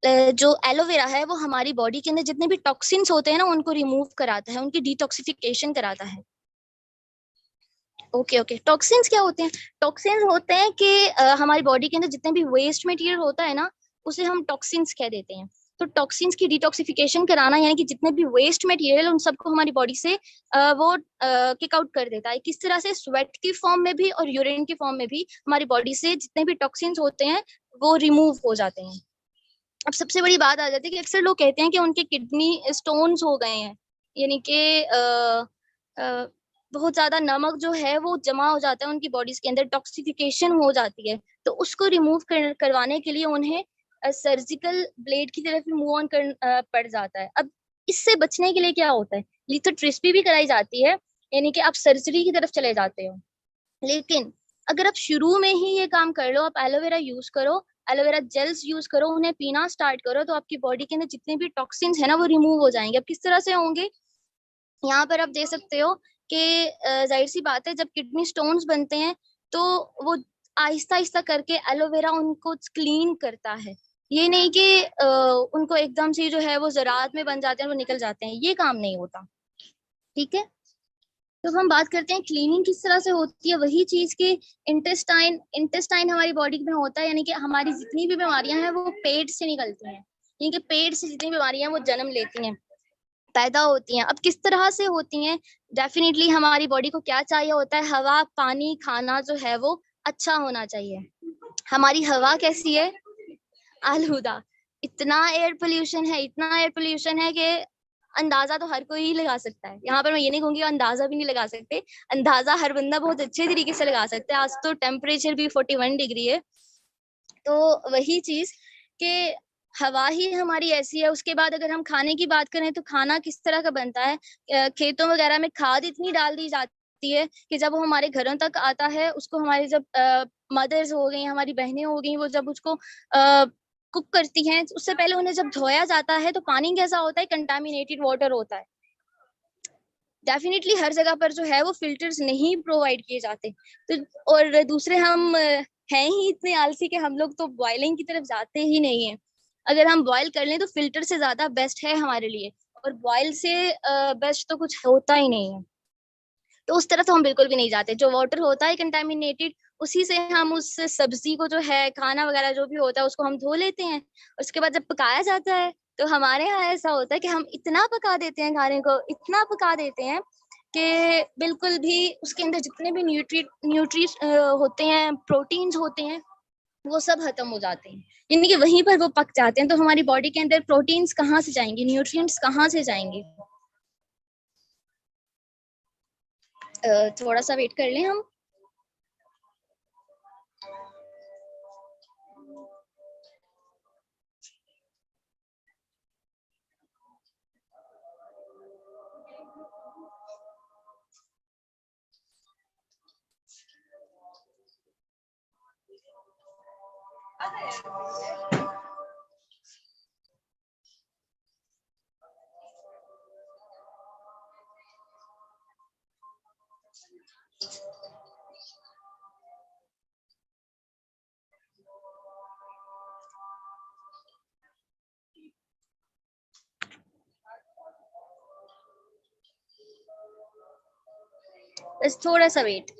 जो एलोवेरा है वो हमारी बॉडी के अंदर जितने भी टॉक्सिन्स होते हैं ना उनको रिमूव कराता है, उनकी डिटॉक्सिफिकेशन कराता है। ओके ओके, टॉक्सिन्स क्या होते हैं? टॉक्सिन्स होते हैं कि हमारी बॉडी के अंदर जितने भी वेस्ट मटेरियल होता है ना उसे हम टॉक्सिन्स कह देते हैं। तो टॉक्सिन्स की डिटॉक्सिफिकेशन कराना यानी कि जितने भी वेस्ट मटेरियल उन सबको हमारी बॉडी से वो किक आउट कर देता है। किस तरह से? स्वेट की फॉर्म में भी और यूरिन की फॉर्म में भी हमारी बॉडी से जितने भी टॉक्सिन्स होते हैं वो रिमूव हो जाते हैं। अब सबसे बड़ी बात आ जाती है कि अक्सर लोग कहते हैं कि उनके किडनी स्टोन्स हो गए हैं, यानी कि बहुत ज्यादा नमक जो है वो जमा हो जाता है उनकी बॉडीज के अंदर, टॉक्सिफिकेशन हो जाती है। तो उसको रिमूव करवाने के लिए उन्हें सर्जिकल ब्लेड की तरफ मूव ऑन पड़ जाता है। अब इससे बचने के लिए क्या होता है? लिथोट्रिप्सी भी कराई जाती है, यानी कि आप सर्जरी की तरफ चले जाते हो। लेकिन अगर आप शुरू में ही ये काम कर लो, आप एलोवेरा यूज करो, एलोवेरा जेल्स यूज करो, उन्हें पीना स्टार्ट करो, तो आपकी बॉडी के अंदर जितने भी टॉक्सिन्स है ना वो रिमूव हो जाएंगे। अब किस तरह से होंगे? यहाँ पर आप देख सकते हो कि जाहिर सी बात है जब किडनी स्टोन्स बनते हैं तो वो आहिस्ता आहिस्ता करके एलोवेरा उनको क्लीन करता है। ये नहीं कि उनको एकदम से जो है वो ज़रात में बन जाते हैं, वो निकल जाते हैं, ये काम नहीं होता। ठीक है, तो हम बात करते हैं क्लीनिंग किस तरह से होती है। वही चीज की इंटेस्टाइन इंटेस्टाइन हमारी बॉडी में होता है, यानी कि हमारी जितनी भी बीमारियां हैं वो पेट से निकलती हैं, यानी कि पेट से जितनी बीमारियां वो जन्म लेती हैं, पैदा होती हैं। अब किस तरह से होती हैं? डेफिनेटली हमारी बॉडी को क्या चाहिए होता है? हवा, पानी, खाना जो है वो अच्छा होना चाहिए। हमारी हवा कैसी है? आलूदा। इतना एयर पोल्यूशन है, इतना एयर पोल्यूशन है कि अंदाजा तो हर कोई ही लगा सकता है। यहाँ पर मैं ये नहीं कहूंगी अंदाजा भी नहीं लगा सकते, अंदाजा हर बंदा बहुत अच्छे तरीके से लगा सकता है। आज तो टेम्परेचर भी 41 डिग्री है। तो वही चीज कि हवा ही हमारी ऐसी है। उसके बाद अगर हम खाने की बात करें तो खाना किस तरह का बनता है? खेतों वगैरह में खाद इतनी डाल दी जाती है कि जब वो हमारे घरों तक आता है, उसको हमारी जब मदर्स हो गई, हमारी बहनें हो गई, वो जब उसको कुक करती हैं, उससे पहले उन्हें जब धोया जाता है तो पानी कैसा होता है? कंटामिनेटेड वाटर होता है। डेफिनेटली हर जगह पर जो है वो फिल्टर्स नहीं प्रोवाइड किए जाते। तो और दूसरे हम हैं ही इतने आलसी कि हम लोग तो बॉइलिंग की तरफ जाते ही नहीं है। अगर हम बॉयल कर लें तो फिल्टर से ज्यादा बेस्ट है हमारे लिए, और बॉयल से बेस्ट तो कुछ होता ही नहीं है। तो उस तरफ तो हम बिल्कुल भी नहीं जाते। जो वाटर होता है कंटामिनेटेड, उसी से हम उस सब्जी को जो है, खाना वगैरह जो भी होता है, उसको हम धो लेते हैं। उसके बाद जब पकाया जाता है तो हमारे यहाँ ऐसा होता है कि हम इतना पका देते हैं खाने को, इतना पका देते हैं कि बिल्कुल भी उसके अंदर जितने भी न्यूट्री होते हैं, प्रोटीन्स होते हैं, वो सब खत्म हो जाते हैं, यानी कि वहीं पर वो पक जाते हैं। तो हमारी बॉडी के अंदर प्रोटीन्स कहाँ से जाएंगे, न्यूट्रिएंट्स कहाँ से जाएंगे? थोड़ा सा वेट कर लें हम। बस थोड़ा सा वेट।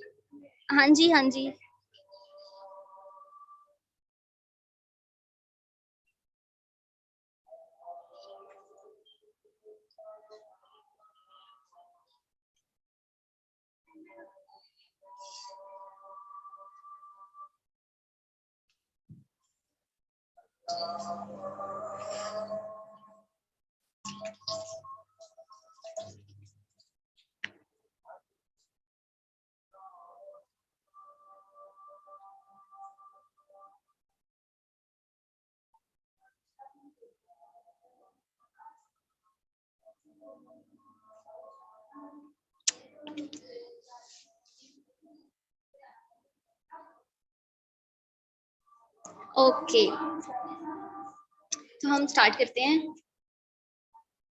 हाँ जी, हाँ जी। ओके, तो हम स्टार्ट करते हैं।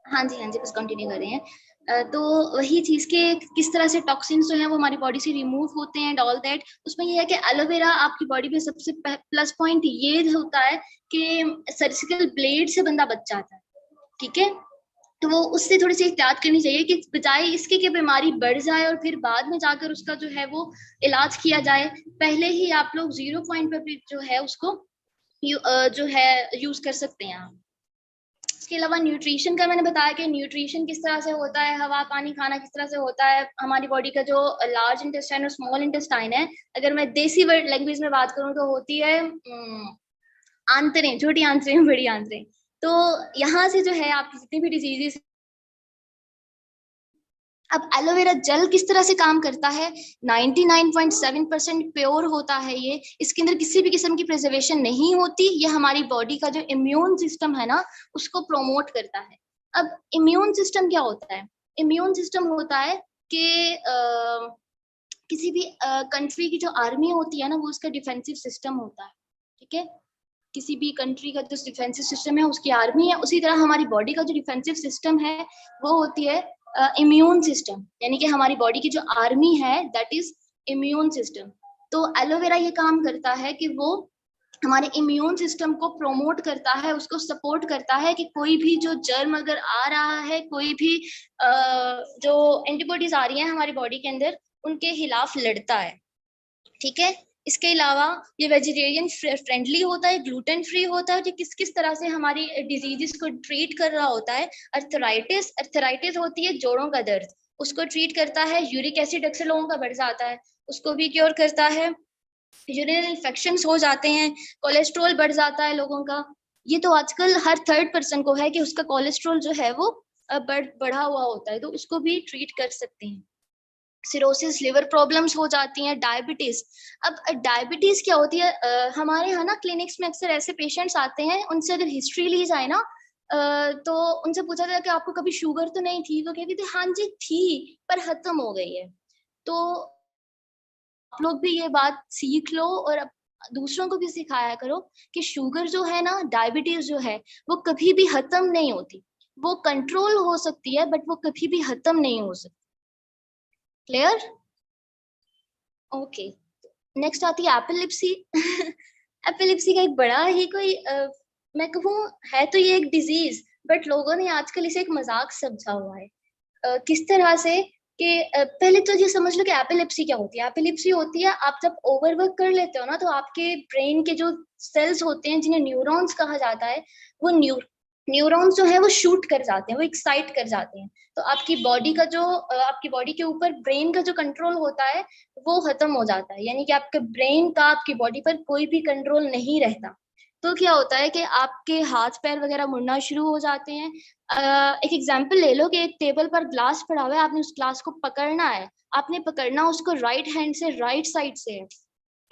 हाँ जी, हाँ जी, बस कंटिन्यू कर रहे हैं। तो वही चीज के किस तरह से टॉक्सिन्स जो हैं वो हमारी बॉडी से रिमूव होते हैं, ऑल दैट। उसमें ये है कि एलोवेरा आपकी बॉडी में सबसे प्लस पॉइंट ये होता है कि सर्जिकल ब्लेड से बंदा बच जाता है, ठीक है। तो वो उससे थोड़ी सी एहतियात करनी चाहिए कि बजाय इसके कि बीमारी बढ़ जाए और फिर बाद में जाकर उसका जो है वो इलाज किया जाए, पहले ही आप लोग 0 पॉइंट पे भी जो है उसको जो है यूज कर सकते हैं आप। इसके अलावा न्यूट्रिशन का मैंने बताया कि न्यूट्रिशन किस तरह से होता है, हवा पानी खाना किस तरह से होता है। हमारी बॉडी का जो लार्ज इंटेस्टाइन और स्मॉल इंटेस्टाइन है, अगर मैं देसी वर्ड लैंग्वेज में बात करूं तो होती है आंतरें, छोटी आंतरें, बड़ी आंतरें। तो यहाँ से जो है आपकी जितनी भी डिजीजेस। अब एलोवेरा जेल किस तरह से काम करता है, 99.7% प्योर होता है ये। इसके अंदर किसी भी किस्म की प्रिजर्वेशन नहीं होती। ये हमारी बॉडी का जो इम्यून सिस्टम है ना, उसको प्रोमोट करता है। अब इम्यून सिस्टम क्या होता है? इम्यून सिस्टम होता है कि किसी भी कंट्री की जो आर्मी होती है ना, वो उसका डिफेंसिव सिस्टम होता है, ठीक है। किसी भी कंट्री का जो डिफेंसिव सिस्टम है उसकी आर्मी है। उसी तरह हमारी बॉडी का जो डिफेंसिव सिस्टम है वो होती है इम्यून सिस्टम, यानी कि हमारी बॉडी की जो आर्मी है दैट इज इम्यून सिस्टम। तो एलोवेरा ये काम करता है कि वो हमारे इम्यून सिस्टम को प्रोमोट करता है, उसको सपोर्ट करता है कि कोई भी जो जर्म अगर आ रहा है, कोई भी जो एंटीबॉडीज आ रही हैं हमारी बॉडी के अंदर, उनके खिलाफ लड़ता है, ठीक है। इसके अलावा ये वेजिटेरियन फ्रेंडली होता है, ग्लूटेन फ्री होता है, जो किस किस तरह से हमारी डिजीजेस को ट्रीट कर रहा होता है। अर्थराइटिस, अर्थराइटिस होती है जोड़ों का दर्द, उसको ट्रीट करता है। यूरिक एसिड अक्सर लोगों का बढ़ जाता है, उसको भी क्योर करता है। यूरिनरी इन्फेक्शंस हो जाते हैं, कोलेस्ट्रॉल बढ़ जाता है लोगों का। ये तो आजकल हर थर्ड पर्सन को है कि उसका कोलेस्ट्रॉल जो है वो बढ़ा हुआ होता है, तो उसको भी ट्रीट कर सकते हैं। सिरोसिस, लिवर प्रॉब्लम्स हो जाती हैं, डायबिटीज। अब डायबिटीज क्या होती है, हमारे यहाँ ना क्लिनिक्स में अक्सर ऐसे पेशेंट्स आते हैं, उनसे अगर हिस्ट्री ली जाए ना, तो उनसे पूछा जाए कि आपको कभी शुगर तो नहीं थी, वो कहती थी हाँ जी थी, पर खत्म हो गई है। तो आप लोग भी ये बात सीख लो और दूसरों को भी सिखाया करो कि शुगर जो है ना, डायबिटीज जो है, वो कभी भी खत्म नहीं होती। वो कंट्रोल हो सकती है बट वो कभी भी खत्म नहीं हो सकती। क्लियर? ओके, नेक्स्ट आती है एपिलिप्सी। एपिलिप्सी का एक बड़ा ही कोई मैं कहूँ है तो ये एक डिजीज, बट लोगों ने आजकल इसे एक मजाक समझा हुआ है। किस तरह से कि पहले तो ये समझ लो कि एपिलिप्सी क्या होती है। एपिलिप्सी होती है आप जब ओवरवर्क कर लेते हो ना, तो आपके ब्रेन के जो सेल्स होते हैं जिन्हें न्यूरॉन्स कहा जाता है, वो न्यूरॉन्स जो है वो शूट कर जाते हैं, वो एक्साइट कर जाते हैं। तो आपकी बॉडी का जो आपकी बॉडी के ऊपर ब्रेन का जो कंट्रोल होता है वो खत्म हो जाता है, यानी कि आपके ब्रेन का आपकी बॉडी पर कोई भी कंट्रोल नहीं रहता। तो क्या होता है कि आपके हाथ पैर वगैरह मुड़ना शुरू हो जाते हैं। एक एग्जांपल ले लो कि एक टेबल पर ग्लास पड़ा हुआ है, आपने उस ग्लास को पकड़ना है। आपने पकड़ना उसको राइट हैंड से, राइट साइड से,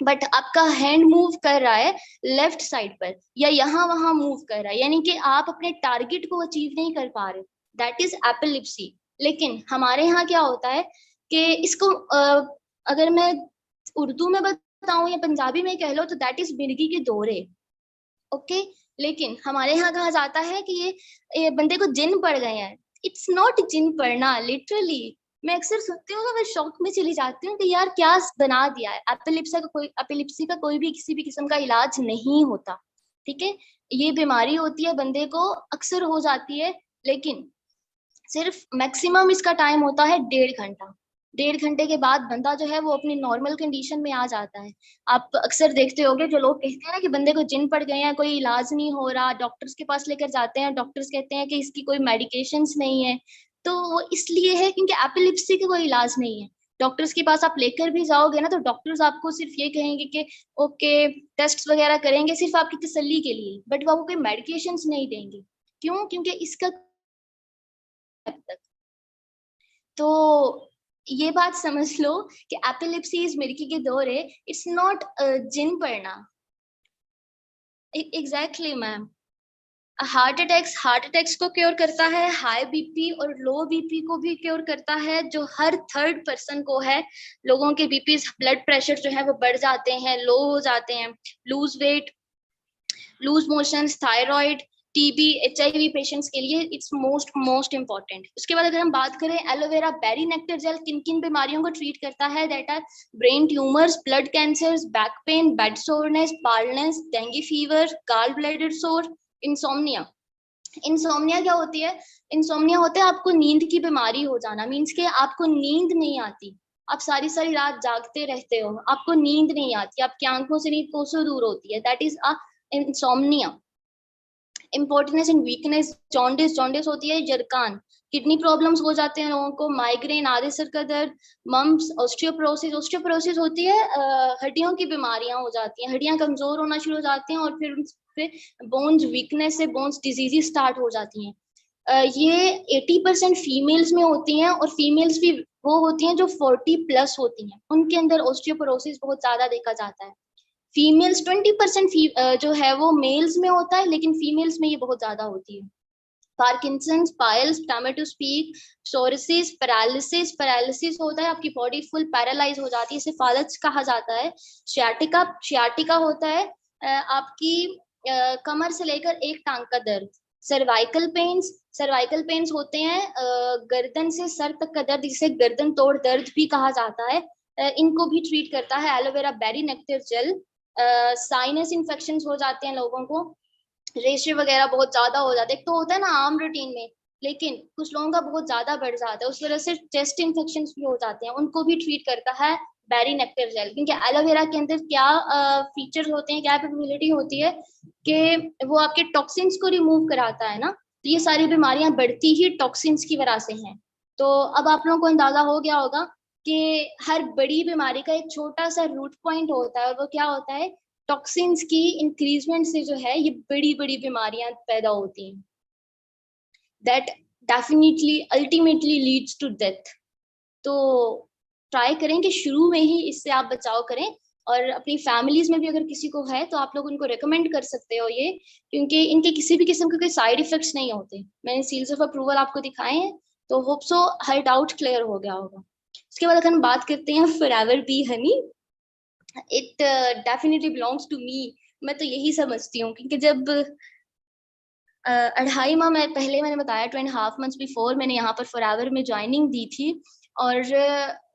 बट आपका हैंड मूव कर रहा है लेफ्ट साइड पर, या यहाँ वहां मूव कर रहा है, यानी कि आप अपने टारगेट को अचीव नहीं कर पा रहे। That is epilepsy. लेकिन हमारे यहाँ क्या होता है कि इसको अगर मैं उर्दू में बताऊं या पंजाबी में कह लो तो दैट इज मिर्गी के दौरे। ओके, लेकिन हमारे यहाँ कहा जाता है कि ये बंदे को जिन पड़ गए हैं। इट्स नॉट जिन पड़ना, लिटरली। मैं अक्सर सुनती हूँ तो मैं शौक में चली जाती हूँ कि यार क्या बना दिया है। एपिलिप्सी का कोई भी किसी भी किस्म का इलाज नहीं होता, ठीक है। ये बीमारी होती है, बंदे को अक्सर हो जाती है, लेकिन सिर्फ मैक्सिमम इसका टाइम होता है 1.5 घंटा। 1.5 घंटे के बाद बंदा जो है वो अपनी नॉर्मल कंडीशन में आ जाता है। आप अक्सर देखते होंगे जो लोग कहते हैं ना कि बंदे को जिन पड़ गए हैं, कोई इलाज नहीं हो रहा, डॉक्टर्स के पास लेकर जाते हैं, डॉक्टर्स कहते हैं कि इसकी कोई मेडिकेशंस नहीं है। तो वो इसलिए है क्योंकि एपिलिप्सी का कोई इलाज नहीं है। डॉक्टर्स के पास आप लेकर भी जाओगे ना, तो डॉक्टर्स आपको सिर्फ ये कहेंगे कि ओके टेस्ट वगैरह करेंगे सिर्फ आपकी तसल्ली के लिए, बट वो आपको कोई मेडिकेशंस नहीं देंगे। क्यों? क्योंकि इसका तक तो ये बात समझ लो कि एपिलेप्सी इज मिर्की के दौर है, इट्स नॉट जिन पड़ना। Exactly ma'am. हार्ट अटैक्स को क्योर करता है, हाई बीपी और लो बीपी को भी क्योर करता है, जो हर थर्ड पर्सन को है। लोगों के बीपी ब्लड प्रेशर जो है वो बढ़ जाते हैं, लो हो जाते हैं, lose weight, loose motion, thyroid, TB, HIV patients के लिए इट्स मोस्ट इंपॉर्टेंट। उसके बाद अगर हम बात करें एलोवेरा बेरी नेक्टर जेल किन किन बीमारियों को ट्रीट करता है, that are brain tumours, blood cancers, back pain, bed soreness, पार्लनेस, dengue fever, gall bladder sore, insomnia. Insomnia क्या होती है? इंसोम्निया होता है आपको नींद की बीमारी हो जाना, मीन्स के आपको नींद नहीं आती, आप सारी सारी रात जागते रहते हो, आपको नींद नहीं आती, आपकी आंखों से नींद कोसों दूर होती है, that is a insomnia. Importance and weakness, jaundice, jaundice होती है जरकान, किडनी प्रॉब्लम्स हो जाते हैं लोगों को, माइग्रेन, आधे सर का दर्द, मम्स, ऑस्टियोपोरोसिस। ऑस्टियोपोरोसिस होती है हड्डियों की बीमारियां हो जाती हैं, हड्डियां कमजोर होना शुरू हो जाती हैं और फिर बोन्स वीकनेस से बोन्स डिजीजेस स्टार्ट हो जाती हैं। ये 80% फीमेल्स में होती हैं, और फीमेल्स भी वो होती हैं जो 40+ होती हैं, उनके अंदर ऑस्टियोपोरोसिस बहुत ज्यादा देखा जाता है। फीमेल्स 20% जो है वो मेल्स में होता है, लेकिन फीमेल्स में ये बहुत ज्यादा होती है। पार्किंसंस, पाइल्स, टैमेटो स्पीक, सोरिसिस, पैरालिसिस, पैरालिसिस होता है आपकी बॉडी फुल पैरालाइज हो जाती है, इसे फालज कहा जाता है। शियाटिका, शियाटिका होता है आपकी कमर से लेकर एक टांग का दर्द। सर्वाइकल पेन्स, सर्वाइकल पेन्स होते हैं गर्दन से सर तक का दर्द, जिसे गर्दन तोड़ दर्द भी कहा जाता है। इनको भी ट्रीट करता है aloe vera berry nectar gel. Sinus infection हो जाते हैं लोगों को, रेशे वगैरह बहुत ज्यादा हो जाते हैं, एक तो होता है ना आम रूटीन में, लेकिन कुछ लोगों का बहुत ज्यादा बढ़ जाता है, उस वजह से चेस्ट इन्फेक्शन भी हो जाते हैं, उनको भी ट्रीट करता है बेरी नेक्टर जेल। क्योंकि एलोवेरा के अंदर क्या फीचर्स होते हैं, क्या कैपेबिलिटी होती है कि वो आपके टॉक्सिन्स को रिमूव कराता है ना, तो ये सारी बीमारियां बढ़ती ही टॉक्सिन्स की वजह से हैं। तो अब आप लोगों को अंदाजा हो गया होगा कि हर बड़ी बीमारी का एक छोटा सा रूट पॉइंट होता है, और वो क्या होता है, टॉक्सिन्स की इंक्रीजमेंट से जो है ये बड़ी बड़ी बीमारियां पैदा होती हैं, that definitely ultimately leads to death. तो ट्राई करें कि शुरू में ही इससे आप बचाव करें, और अपनी फैमिलीज में भी अगर किसी को है तो आप लोग उनको रेकमेंड कर सकते हो ये, क्योंकि इनके किसी भी किस्म के कोई साइड इफेक्ट्स नहीं होते। मैंने सील्स ऑफ अप्रूवल आपको दिखाए हैं, तो होप सो हर डाउट क्लियर हो गया होगा। उसके बाद अगर हम बात करते हैं forever bee honey, it definitely belongs to me. मैं तो यही समझती हूँ, क्योंकि जब 2.5 माह मैं पहले, मैंने बताया 2.5 months बिफोर मैंने यहाँ पर फॉरएवर में ज्वाइनिंग दी थी, और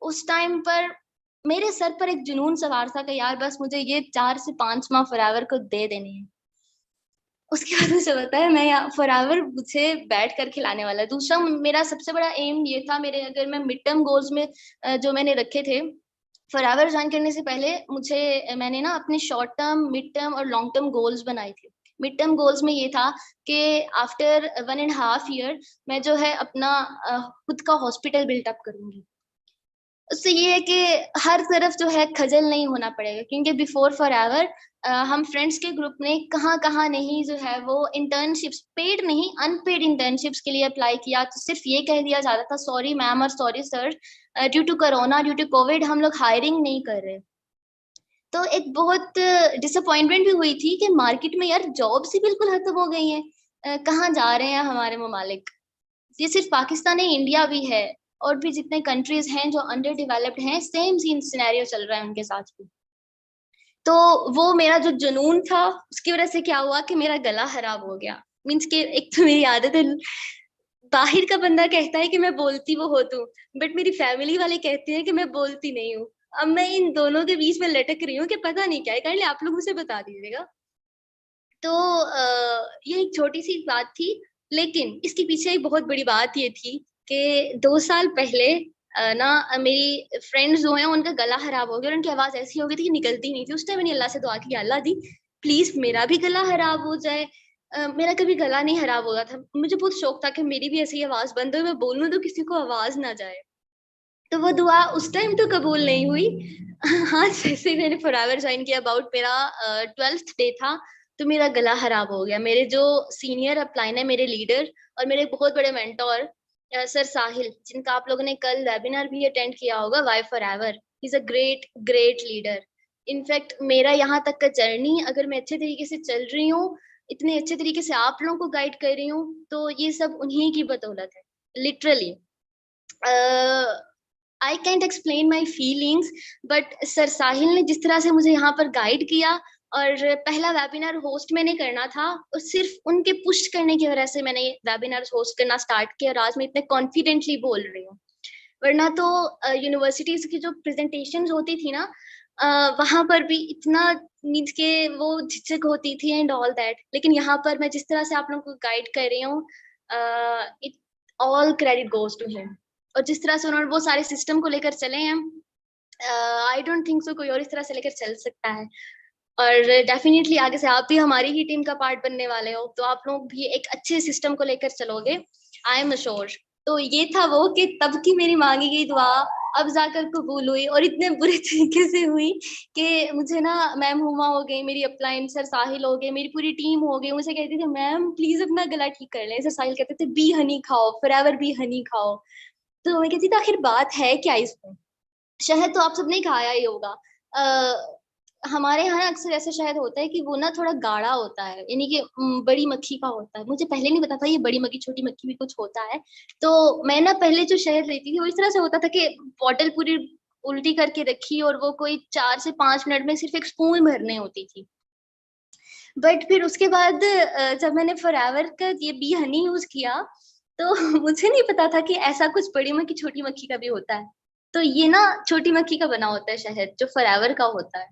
उस टाइम पर मेरे सर पर एक जुनून सवार था कि यार बस मुझे ये 4 से 5 माह फॉरएवर को दे देने हैं। उसके बाद मुझे पता है मैं यहाँ फॉरएवर मुझे बैठ कर खिलाने वाला है। दूसरा मेरा सबसे बड़ा एम ये था, मेरे अगर मैं मिड टर्म गोल्स में जो मैंने रखे थे फॉरएवर ज्वाइन करने से पहले, मैंने ना अपने शॉर्ट टर्म, मिड टर्म और लॉन्ग टर्म गोल्स बनाए थे। मिड टर्म गोल्स में ये था कि आफ्टर 1.5 year मैं जो है अपना खुद का हॉस्पिटल बिल्टअप करूंगी। उससे ये है कि हर तरफ जो है खजल नहीं होना पड़ेगा, क्योंकि बिफोर फॉरएवर हम फ्रेंड्स के ग्रुप ने कहाँ कहाँ नहीं जो है वो इंटर्नशिप्स, पेड नहीं अनपेड इंटर्नशिप्स के लिए अप्लाई किया, तो सिर्फ ये कह दिया जाता था सॉरी मैम और sorry sir, due to corona, due to Covid हम लोग हायरिंग नहीं कर रहे। तो एक बहुत डिसअपॉइंटमेंट भी हुई थी कि मार्केट में यार जॉब्स ही बिल्कुल खत्म हो गई हैं, कहाँ जा रहे हैं हमारे ममालिक। ये सिर्फ पाकिस्तान नहीं, इंडिया भी है, और भी जितने कंट्रीज हैं जो अंडर डेवलप्ड हैं, सेम सीन सिनेरियो चल रहा है उनके साथ भी। तो वो मेरा जो जुनून था उसकी वजह से क्या हुआ कि मेरा गला खराब हो गया। मीन्स के एक तो मेरी आदत है, बाहर का बंदा कहता है कि मैं बोलती वो होती हूँ, बट मेरी फैमिली वाले कहते हैं कि मैं बोलती नहीं हूँ। अब मैं इन दोनों के बीच में लटक रही हूँ कि पता नहीं क्या है, काइंडली आप लोग मुझे बता दीजिएगा। तो ये एक छोटी सी बात थी, लेकिन इसके पीछे एक बहुत बड़ी बात ये थी कि 2 साल पहले मेरी फ्रेंड्स जो हैं उनका गला खराब हो गया, और उनकी आवाज ऐसी हो गई थी कि निकलती नहीं थी। उस टाइम मैंने अल्लाह से दुआ की, अल्लाह दी प्लीज मेरा भी गला खराब हो जाए। मेरा कभी गला नहीं खराब होगा था, मुझे बहुत शौक था कि मेरी भी ऐसी आवाज बंद हो, मैं बोलूं तो किसी को आवाज ना जाए। तो वो दुआ उस टाइम तो कबूल नहीं हुई। हाँ, जैसे ही मैंने फॉरएवर ज्वाइन किया, अबाउट मेरा 12th डे था, तो मेरा गला खराब हो गया। मेरे जो सीनियर अपलाइन है, मेरे लीडर और मेरे बहुत बड़े मेंटोर सर साहिल, जिनका आप लोगों ने कल वेबिनार भी अटेंड किया होगा, why forever, he is a great great leader. In fact मेरा यहाँ तक का जर्नी, अगर मैं अच्छे तरीके से चल रही हूँ, इतने अच्छे तरीके से आप लोगों को गाइड कर रही हूँ, तो ये सब उन्हीं की बदौलत है, literally. I can't explain my feelings, but sir Sahil ने जिस तरह से मुझे यहाँ पर गाइड किया, और पहला वेबिनार होस्ट मैंने करना था, और सिर्फ उनके पुश करने की वजह से मैंने ये वेबिनार होस्ट करना स्टार्ट किया, और आज मैं इतने कॉन्फिडेंटली बोल रही हूँ। वरना तो यूनिवर्सिटीज की जो प्रेजेंटेशंस होती थी ना, वहां पर भी इतना मीन्स के वो झिझक होती थी एंड ऑल दैट, लेकिन यहाँ पर मैं जिस तरह से आप लोगों को गाइड कर रही हूँ, it all credit goes to him. और जिस तरह से उन्होंने वो सारे सिस्टम को लेकर चले हैं, आई डोंट थिंक सो कोई और इस तरह से लेकर चल सकता है। और डेफिनेटली आगे से आप भी हमारी ही टीम का पार्ट बनने वाले हो, तो आप लोग भी एक अच्छे सिस्टम को लेकर चलोगे, आई एम अश्योर। तो ये था वो कि तब की मेरी मांगी गई दुआ अब जाकर कबूल हुई, और इतने बुरे तरीके से हुई कि मुझे ना मैम हुमा हो गई, मेरी अपलाइन सर साहिल हो गए, मेरी पूरी टीम हो गई, मुझे कहती थी मैम प्लीज अपना गला ठीक कर लें। सर साहिल कहते थे बी हनी खाओ, फॉरएवर बी हनी खाओ। तो मैं कहती थी आखिर बात है क्या इसमें। शहद तो आप सबने खाया ही होगा। हमारे यहाँ अक्सर ऐसा शहद होता है कि वो ना थोड़ा गाढ़ा होता है, यानी कि बड़ी मक्खी का होता है। मुझे पहले नहीं पता था ये बड़ी मक्खी छोटी मक्खी भी कुछ होता है। तो मैं ना पहले जो शहद लेती थी वो इस तरह से होता था कि बॉटल पूरी उल्टी करके रखी, और वो कोई 4 से 5 मिनट में सिर्फ एक स्पून भरने होती थी। बट फिर उसके बाद जब मैंने फॉरएवर का ये बी हनी यूज किया, तो मुझे नहीं पता था कि ऐसा कुछ बड़ी मक्खी छोटी मक्खी का भी होता है। तो ये ना छोटी मक्खी का बना होता है शहद, जो फॉरएवर का होता है।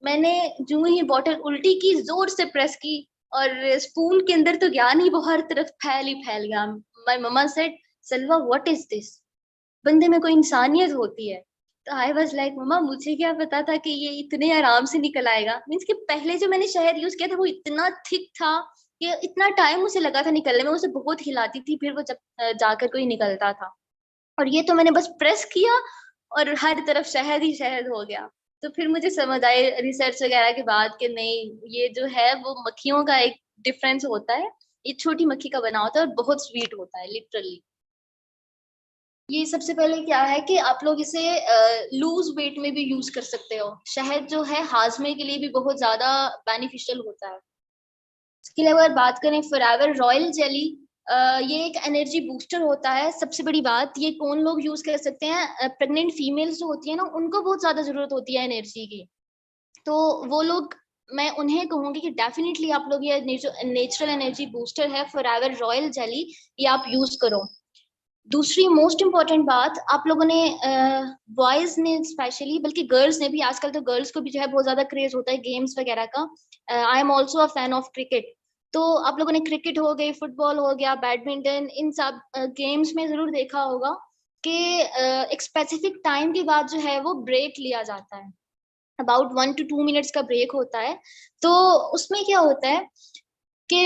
मैंने जो ही बॉटल उल्टी की, जोर से प्रेस की, और स्पून के अंदर तो गया नहीं, वो हर तरफ फैल ही फैल गया। My mamma said Salwa what is this, बंदे में कोई इंसानियत होती है। तो आई वाज लाइक मम्मा मुझे क्या पता था कि ये इतने आराम से निकल आएगा। मीन्स कि पहले जो मैंने शहद यूज किया था वो इतना थिक था कि इतना टाइम मुझे लगा था निकलने में, उसे बहुत हिलाती थी फिर वो जब जाकर कोई निकलता था। और ये तो मैंने बस प्रेस किया और हर तरफ शहद ही शहद हो गया। तो फिर मुझे समझ आए रिसर्च वगैरह के बाद कि नहीं, ये जो है वो मक्खियों का एक डिफरेंस होता है। ये छोटी मक्खी का बना होता है और बहुत स्वीट होता है, लिटरली। ये सबसे पहले क्या है कि आप लोग इसे लूज वेट में भी यूज कर सकते हो। शहद जो है हाजमे के लिए भी बहुत ज्यादा बेनिफिशियल होता है। इसके लिए अगर बात करें फॉरएवर रॉयल जेली, ये एक एनर्जी बूस्टर होता है। सबसे बड़ी बात, ये कौन लोग यूज कर सकते हैं, प्रेग्नेंट फीमेल्स जो होती है ना, उनको बहुत ज्यादा जरूरत होती है एनर्जी की। तो वो लोग, मैं उन्हें कहूंगी कि डेफिनेटली आप लोग ये नेचुरल एनर्जी बूस्टर है फॉरएवर रॉयल जेली, ये आप यूज करो। दूसरी मोस्ट इम्पॉर्टेंट बात, आप लोगों ने बॉयज ने स्पेशली, बल्कि गर्ल्स ने भी, आजकल तो गर्ल्स को भी जो है बहुत ज्यादा क्रेज होता है गेम्स वगैरह का। I am also a fan of cricket. तो आप लोगों ने क्रिकेट हो गई, फुटबॉल हो गया, बैडमिंटन, इन सब गेम्स में जरूर देखा होगा कि एक स्पेसिफिक टाइम के बाद जो है वो ब्रेक लिया जाता है। अबाउट 1 to 2 मिनट्स का ब्रेक होता है। तो उसमें क्या होता है कि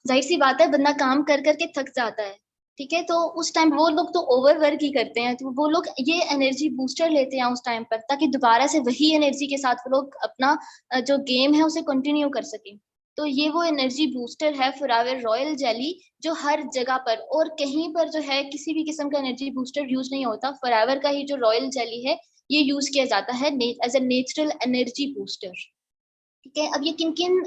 जाहिर सी बात है बंदा काम कर करके थक जाता है, ठीक है। तो उस टाइम वो लोग तो ओवर वर्क ही करते हैं, तो वो लोग ये एनर्जी बूस्टर लेते हैं उस टाइम पर, ताकि दोबारा से वही एनर्जी के साथ वो लोग अपना जो गेम है उसे कंटिन्यू कर सके। तो ये वो एनर्जी बूस्टर है फॉरएवर रॉयल जेली, जो हर जगह पर और कहीं पर जो है किसी भी किस्म का एनर्जी बूस्टर यूज नहीं होता। फॉरएवर का ही जो रॉयल जेली है ये यूज किया जाता है as a natural energy booster, ठीक है। अब ये किन किन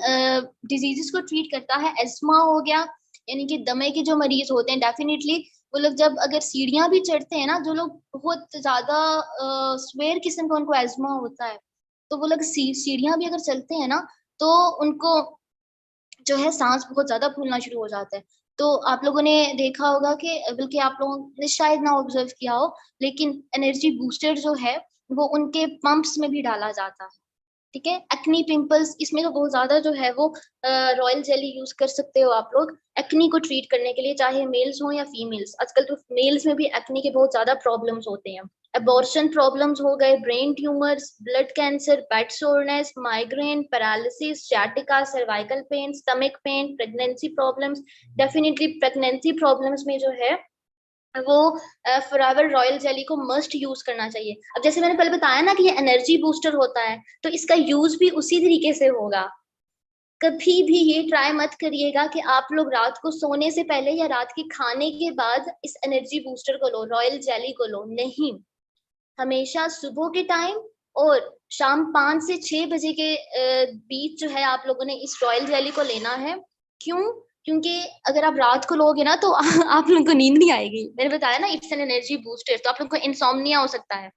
डिजीजेस को ट्रीट करता है, एस्मा हो गया, यानी कि दमे के जो मरीज होते हैं, डेफिनेटली वो लोग जब अगर सीढ़ियां भी चढ़ते हैं ना, जो लोग बहुत ज्यादा स्वेयर किस्म का उनको एस्मा होता है, तो वो लोग सीढ़ियां भी अगर चलते हैं ना, तो उनको जो है सांस बहुत ज्यादा फूलना शुरू हो जाता है। तो आप लोगों ने देखा होगा कि, बल्कि आप लोगों ने शायद ना ऑब्जर्व किया हो, लेकिन एनर्जी बूस्टर जो है वो उनके पंप्स में भी डाला जाता है, ठीक है। एक्नी पिंपल्स, इसमें तो बहुत ज्यादा जो है वो रॉयल जेली यूज कर सकते हो आप लोग एक्नी को ट्रीट करने के लिए, चाहे मेल्स हो या फीमेल्स। आजकल तो मेल्स में भी एक्नी के बहुत ज्यादा प्रॉब्लम्स होते हैं। अबॉर्शन प्रॉब्लम्स हो गए, brain tumours, blood cancer, bed soreness, migraine, paralysis, sciatica, cervical pain, stomach pain, pregnancy problems. Definitely pregnancy problems में जो है वो फॉरएवर रॉयल जेली को मस्ट यूज करना चाहिए। अब जैसे मैंने पहले बताया ना कि ये एनर्जी बूस्टर होता है, तो इसका यूज भी उसी तरीके से होगा। कभी भी ये ट्राई मत करिएगा कि आप लोग रात को सोने से पहले या रात के खाने के बाद इस एनर्जी बूस्टर को लो, रॉयल जेली को लो, नहीं। हमेशा सुबह के टाइम और शाम 5 से 6 बजे के बीच जो है आप लोगों ने इस रॉयल जेली को लेना है। क्यों? क्योंकि अगर आप रात को लोगे ना तो आप लोगों को नींद नहीं आएगी। मैंने बताया ना इट्स एन एनर्जी बूस्टर, तो आप लोगों को इंसोम्निया हो सकता है।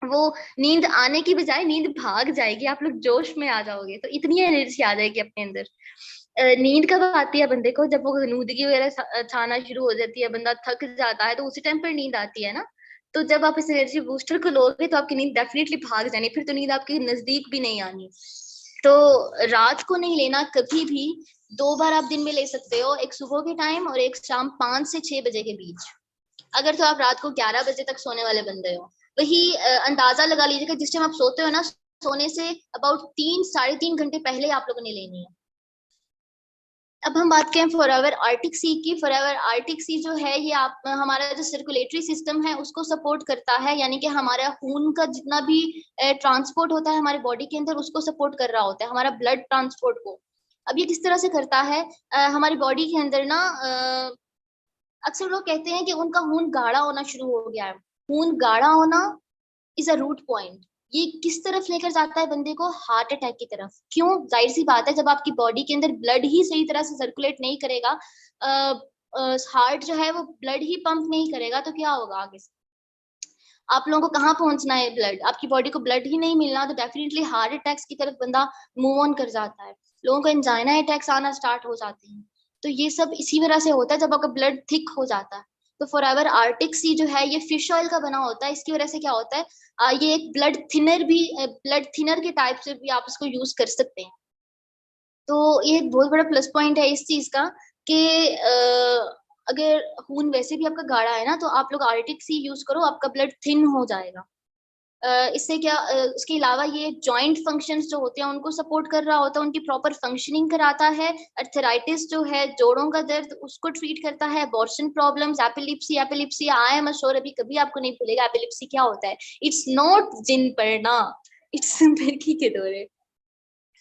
वो नींद आने की बजाय नींद भाग जाएगी, आप लोग जोश में आ जाओगे, तो इतनी एनर्जी आ जाएगी अपने अंदर। नींद कब आती है बंदे को? जब वो नूदगी वगैरह छाना शुरू हो जाती है, बंदा थक जाता है, तो उसी टाइम पर नींद आती है ना। तो जब आप इस एनर्जी बूस्टर को लोगे तो आपकी नींद डेफिनेटली भाग जानी, फिर तो नींद आपके नजदीक भी नहीं आनी। तो रात को नहीं लेना कभी भी। 2 बार आप दिन में ले सकते हो, एक सुबह के टाइम और एक शाम 5 से 6 बजे के बीच। अगर तो आप रात को 11 बजे तक सोने वाले बंदे हो, वही अंदाजा लगा लीजिएगा जिस टाइम आप सोते हो ना, सोने से अबाउट 3 साढ़े 3 घंटे पहले आप लोगों ने लेनी है। अब हम बात करें फॉरएवर आर्टिक सी की। फॉरएवर आर्टिक सी जो है ये आप हमारा जो सर्कुलेटरी सिस्टम है उसको सपोर्ट करता है, यानी कि हमारा खून का जितना भी ट्रांसपोर्ट होता है हमारे बॉडी के अंदर उसको सपोर्ट कर रहा होता है, हमारा ब्लड ट्रांसपोर्ट को। अब ये किस तरह से करता है? हमारी बॉडी के अंदर ना अक्सर लोग कहते हैं कि उनका खून गाढ़ा होना शुरू हो गया है। खून गाढ़ा होना इज अ रूट पॉइंट। ये किस तरफ लेकर जाता है बंदे को? हार्ट अटैक की तरफ। क्यों? जाहिर सी बात है, जब आपकी बॉडी के अंदर ब्लड ही सही तरह से सर्कुलेट नहीं करेगा, हार्ट जो है वो ब्लड ही पंप नहीं करेगा, तो क्या होगा आगे से? आप लोगों को कहाँ पहुंचना है ब्लड? आपकी बॉडी को ब्लड ही नहीं मिलना, तो डेफिनेटली हार्ट अटैक्स की तरफ बंदा मूव ऑन कर जाता है। लोगों को एंजाइना अटैक्स आना स्टार्ट हो जाते हैं। तो ये सब इसी वजह से होता है, जब आपका ब्लड थिक हो जाता है। तो फॉरएवर आर्टिक सी जो है ये फिश ऑयल का बना होता है। इसकी वजह से क्या होता है, ये एक ब्लड थिनर के टाइप से भी आप इसको यूज कर सकते हैं। तो ये एक बहुत बड़ा प्लस पॉइंट है इस चीज का कि अगर खून वैसे भी आपका गाढ़ा है ना, तो आप लोग आर्टिक सी यूज करो, आपका ब्लड थिन हो जाएगा। इससे क्या इसके अलावा ये जॉइंट फंक्शंस जो होते हैं उनको सपोर्ट कर रहा होता है, उनकी प्रॉपर फंक्शनिंग कराता है। अर्थराइटिस जो है, जोड़ों का दर्द, उसको ट्रीट करता है। Abortion problems, epilepsy. Epilepsy I am sure अभी कभी आपको नहीं भूलेगा एपिलिप्सी क्या होता है। इट्स नॉट जिन पढ़ना, इट्स मिर्गी के दौरे।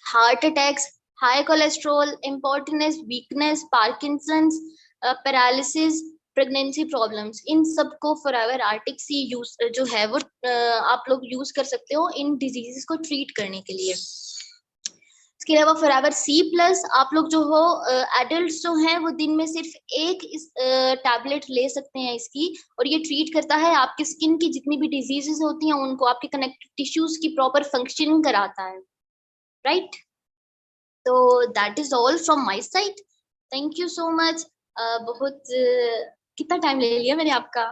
Heart attacks, high cholesterol, importance, weakness, Parkinson's, paralysis, pregnancy problems, इन सब को फॉरएवर आर्टिक सी यूज जो है वो आप लोग यूज कर सकते हो इन डिजीजेस को ट्रीट करने के लिए। इसके अलावा फॉरएवर सी प्लस आप लोग जो हो एडल्ट जो हैं वो दिन में सिर्फ एक इस टैबलेट ले सकते हैं इसकी, और ये ट्रीट करता है आपकी स्किन की जितनी भी डिजीजेस होती हैं उनको, आपके कनेक्टिव टिश्यूज की प्रॉपर फंक्शनिंग कराता है, राइट? तो that is all from my side. Thank you so much. बहुत कितना टाइम ले लिया मैंने आपका?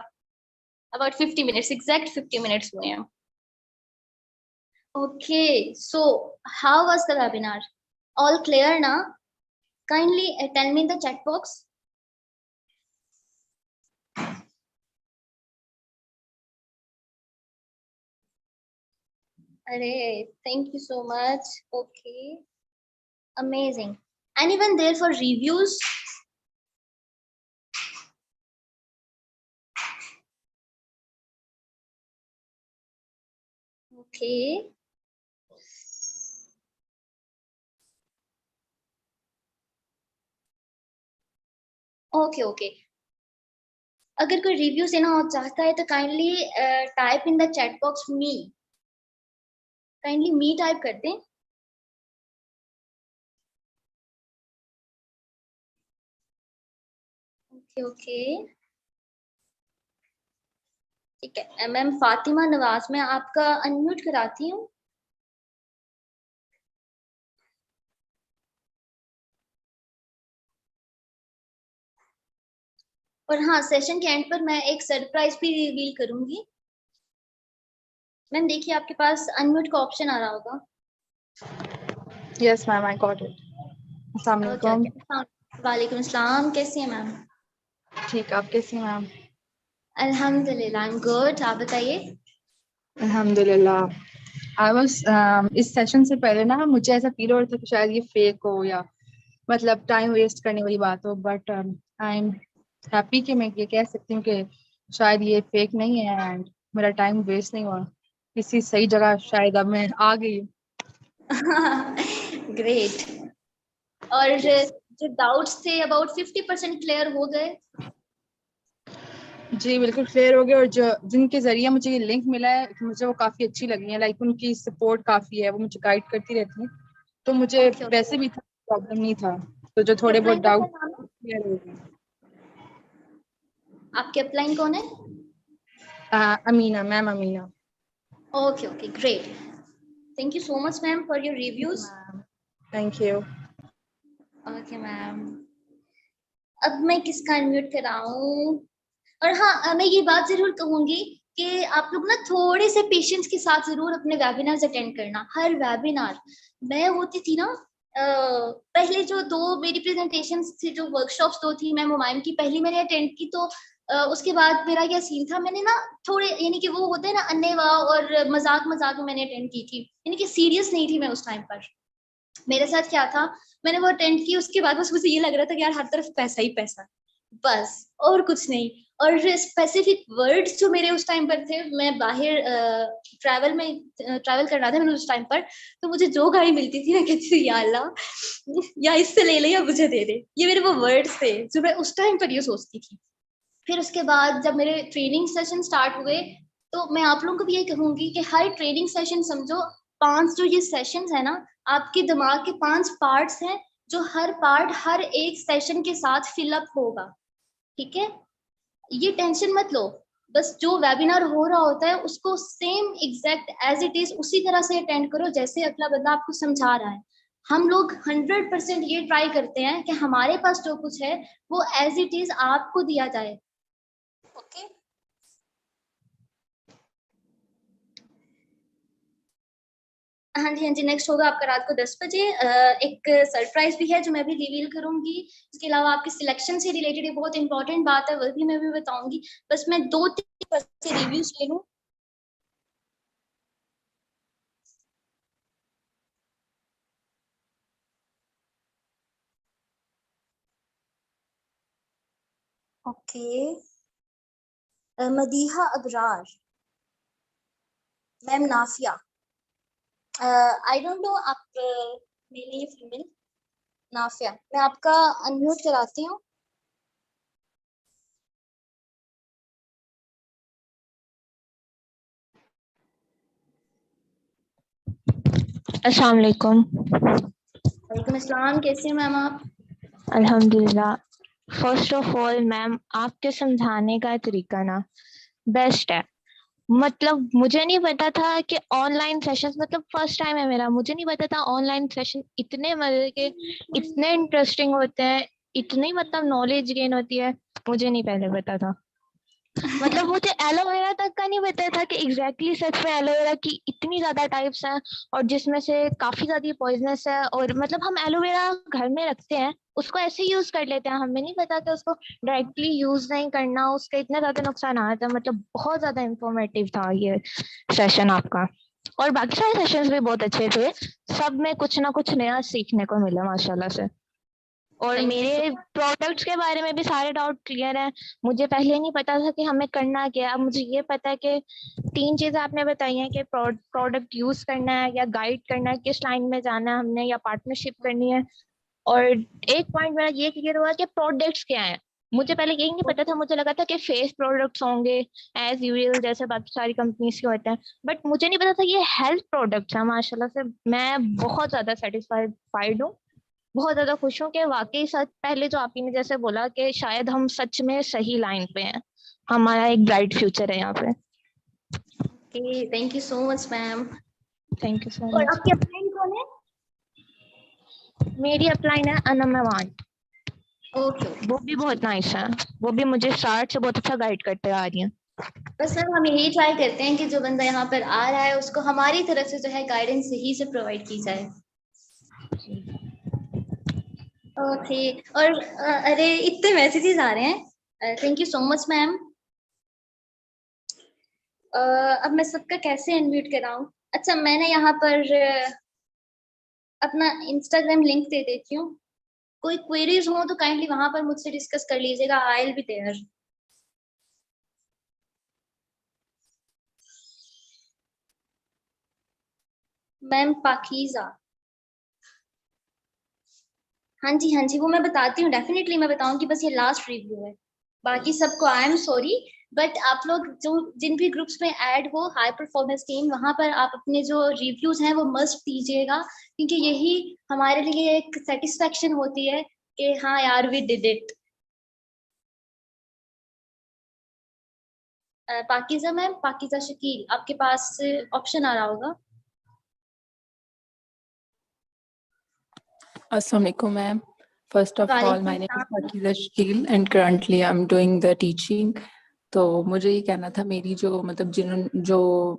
अबाउट 50 मिनट्स, एग्जैक्ट 50 मिनट्स हुए हैं। Okay, so how was the webinar? All clear ना? Kindly tell me in the chat box. अरे thank you so much. Okay, amazing. Anyone there for reviews? Okay. Okay, okay. अगर कोई review देना चाहता है तो kindly type in the chat box me. Kindly me type कर दें। Okay okay, ठीक है। मैम फातिमा नवाज, मैं आपका अनम्यूट कराती हूँ। और हाँ, सेशन के एंड पर मैं एक सरप्राइज भी रिवील करूंगी। मैम देखिए आपके पास अनम्यूट का ऑप्शन आ रहा होगा। Yes ma'am, I got it. अस्सलाम वालेकुम। वालेकुम अस्सलाम, कैसी हैं मैम? ठीक, आप कैसी हैं मैम? अल्हम्दुलिल्लाह, आई एम गुड। आप बताइए। अल्हम्दुलिल्लाह। आई वाज इस सेशन से पहले ना मुझे ऐसा फील हो रहा था कि शायद ये फेक हो या मतलब टाइम वेस्ट करने वाली बात हो, बट आई एम हैप्पी कि मैं ये कह सकती हूँ कि शायद ये फेक नहीं है एंड मेरा टाइम वेस्ट नहीं हुआ, किसी सही जगह शायद अब मैं आ गई हूँ। ग्रेट। और जो डाउट्स थे अबाउट 50% क्लियर हो गए? जी बिल्कुल क्लियर हो गया, और जो जिनके जरिए मुझे ये लिंक मिला है मुझे वो काफी अच्छी लगी है, लाइक उनकी सपोर्ट काफी है, वो मुझे गाइड करती रहती है, तो मुझे ओके वैसे ओके। भी प्रॉब्लम नहीं था, तो जो आपके थोड़े बहुत अपलाइन का क्या डाउट नाम है? क्लियर हो गए। आपके अपलाइन कौन है? Amina, ma'am Amina. Okay okay great. Thank you so much ma'am for your reviews. Thank you. Okay ma'am. अब मैं किसका अनम्यूट कराऊं? और हाँ, मैं ये बात जरूर कहूंगी कि आप लोग ना थोड़े से पेशेंस के साथ जरूर अपने वेबिनार्स अटेंड करना। हर वेबिनार मैं होती थी ना, पहले जो दो मेरी प्रेजेंटेशंस थी, जो वर्कशॉप्स दो थी मैम हुमायूं की, पहली मैंने अटेंड की, तो उसके बाद मेरा क्या सीन था, मैंने ना थोड़े यानी कि वो होते हैं ना अन्नेवा और मजाक मजाक में मैंने अटेंड की थी, यानी कि सीरियस नहीं थी मैं उस टाइम पर। मेरे साथ क्या था, मैंने वो अटेंड की, उसके बाद बस मुझे ये लग रहा था कि यार हर तरफ पैसा ही पैसा, बस और कुछ नहीं। और स्पेसिफिक वर्ड्स जो मेरे उस टाइम पर थे, मैं बाहर ट्रैवल कर रहा था मैंने उस टाइम पर, तो मुझे जो गाड़ी मिलती थी मैं कहती थी या अल्लाह, या इससे ले ले या मुझे दे दे। ये मेरे वो वर्ड्स थे जो मैं उस टाइम पर ये सोचती थी। फिर उसके बाद जब मेरे ट्रेनिंग सेशन स्टार्ट हुए, तो मैं आप लोगों को भी ये कहूंगी कि हर ट्रेनिंग सेशन समझो, 5 जो ये सेशंस है ना, आपके दिमाग के 5 पार्ट्स हैं, जो हर पार्ट हर एक सेशन के साथ फिलअप होगा। ठीक है, ये टेंशन मत लो, बस जो वेबिनार हो रहा होता है उसको same exact as it is उसी तरह से अटेंड करो जैसे अगला बंदा आपको समझा रहा है। हम लोग 100% ये ट्राई करते हैं कि हमारे पास जो कुछ है वो एज इट इज आपको दिया जाए। ओके। हाँ जी हाँ जी, नेक्स्ट होगा आपका रात को 10 बजे। एक सरप्राइज भी है जो मैं भी रिवील करूंगी। इसके अलावा आपके सिलेक्शन से रिलेटेड एक बहुत इंपॉर्टेंट बात है, वो भी मैं भी बताऊंगी। बस मैं 2-3 से रिव्यूज ले लूं। Okay. Madiha Abrar, ma'am Nafia, I don't know आप मेल या फीमेल। नाफिया, मैं आपका अनम्यूट कराती हूँ। अस्सलाम वालेकुम। वालेकुम अस्सलाम, कैसे हैं मैम आप? अल्हम्दुलिल्लाह। फर्स्ट ऑफ ऑल मैम, आपके समझाने का तरीका ना बेस्ट है। मतलब मुझे नहीं पता था कि ऑनलाइन सेशंस, मतलब फर्स्ट टाइम है मेरा, मुझे नहीं पता था ऑनलाइन सेशन इतने मजे के, इतने इंटरेस्टिंग होते हैं, इतनी मतलब नॉलेज गेन होती है, मुझे नहीं पहले पता था। मतलब मुझे एलोवेरा तक का नहीं पता था कि एग्जैक्टली सच में एलोवेरा की इतनी ज्यादा टाइप्स हैं, और जिसमें से काफी ज्यादा पॉइजनस है, और मतलब हम एलोवेरा घर में रखते हैं, उसको ऐसे यूज कर लेते हैं, हमें नहीं पता कि उसको डायरेक्टली यूज नहीं करना, उसके इतने ज्यादा नुकसान आते हैं। मतलब बहुत ज्यादा इंफॉर्मेटिव था ये सेशन आपका, और बाकी सारे सेशंस भी बहुत अच्छे थे, सब में कुछ ना कुछ नया सीखने को मिला माशाल्लाह से। और थैंक यू सो मेरे प्रोडक्ट्स के बारे में भी सारे डाउट क्लियर हैं। मुझे पहले नहीं पता था कि हमें करना क्या है, अब मुझे ये पता है कि 3 चीजें आपने बताई हैं कि प्रोडक्ट यूज करना है, या गाइड करना है, किस लाइन में जाना है हमने, या पार्टनरशिप करनी है। और एक पॉइंट मेरा ये क्लियर हुआ कि प्रोडक्ट्स क्या है। मुझे पहले यही नहीं पता था, मुझे लगा था कि फेस प्रोडक्ट्स होंगे एज यूजुअल जैसे बाकी सारी कंपनीज के होते हैं, बट मुझे नहीं पता था ये हेल्थ प्रोडक्ट्स है। माशाल्लाह से मैं बहुत ज्यादा सेटिस्फाइड हूँ, बहुत ज्यादा खुश हूँ कि वाकई सच, पहले जो आप ही ने जैसे बोला कि शायद हम सच में सही लाइन पे हैं, हमारा एक ब्राइट फ्यूचर है यहाँ पे। Okay, thank you so much ma'am. Thank you सो और मच। आपकी अपलाइन कौन है? मेरी अपलाइन है अनमवान, ओके वो ओके। भी बहुत नाइस है, वो भी मुझे स्टार्ट से बहुत अच्छा गाइड करते आ रही है। बस मैम हम यही ट्राई करते हैं कि जो बंदा यहाँ पर आ रहा है उसको हमारी तरफ से जो है गाइडेंस सही से प्रोवाइड की जाए। ओके। और अरे इतने मैसेजेस आ रहे हैं, thank you so much ma'am. अब मैं सबका कैसे अनम्यूट कराऊं? अच्छा, मैंने यहाँ पर अपना इंस्टाग्राम लिंक दे देती हूँ। कोई क्वेरीज हो तो काइंडली वहां पर मुझसे डिस्कस कर लीजिएगा, I will be there. Ma'am Pakeeza. हाँ जी हाँ जी, वो मैं बताती हूँ, डेफिनेटली मैं बताऊंगी, बस ये लास्ट रिव्यू है। बाकी सबको आई एम सॉरी, बट आप लोग जो जिन भी ग्रुप्स में ऐड हो हाई परफॉर्मेंस टीम, वहां पर आप अपने जो रिव्यूज हैं वो मस्ट दीजिएगा, क्योंकि यही हमारे लिए एक सेटिस्फेक्शन होती है कि हाँ यार we did it. Pakeeza ma'am, Pakeeza Shakeel, आपके पास ऑप्शन आ रहा होगा। Assalamualaikum, ma'am. First of all, वालेकुम my name is सलाम। Pakiza Shakil and currently I'm doing the teaching. तो मुझे ये कहना था, मेरी जो मतलब जो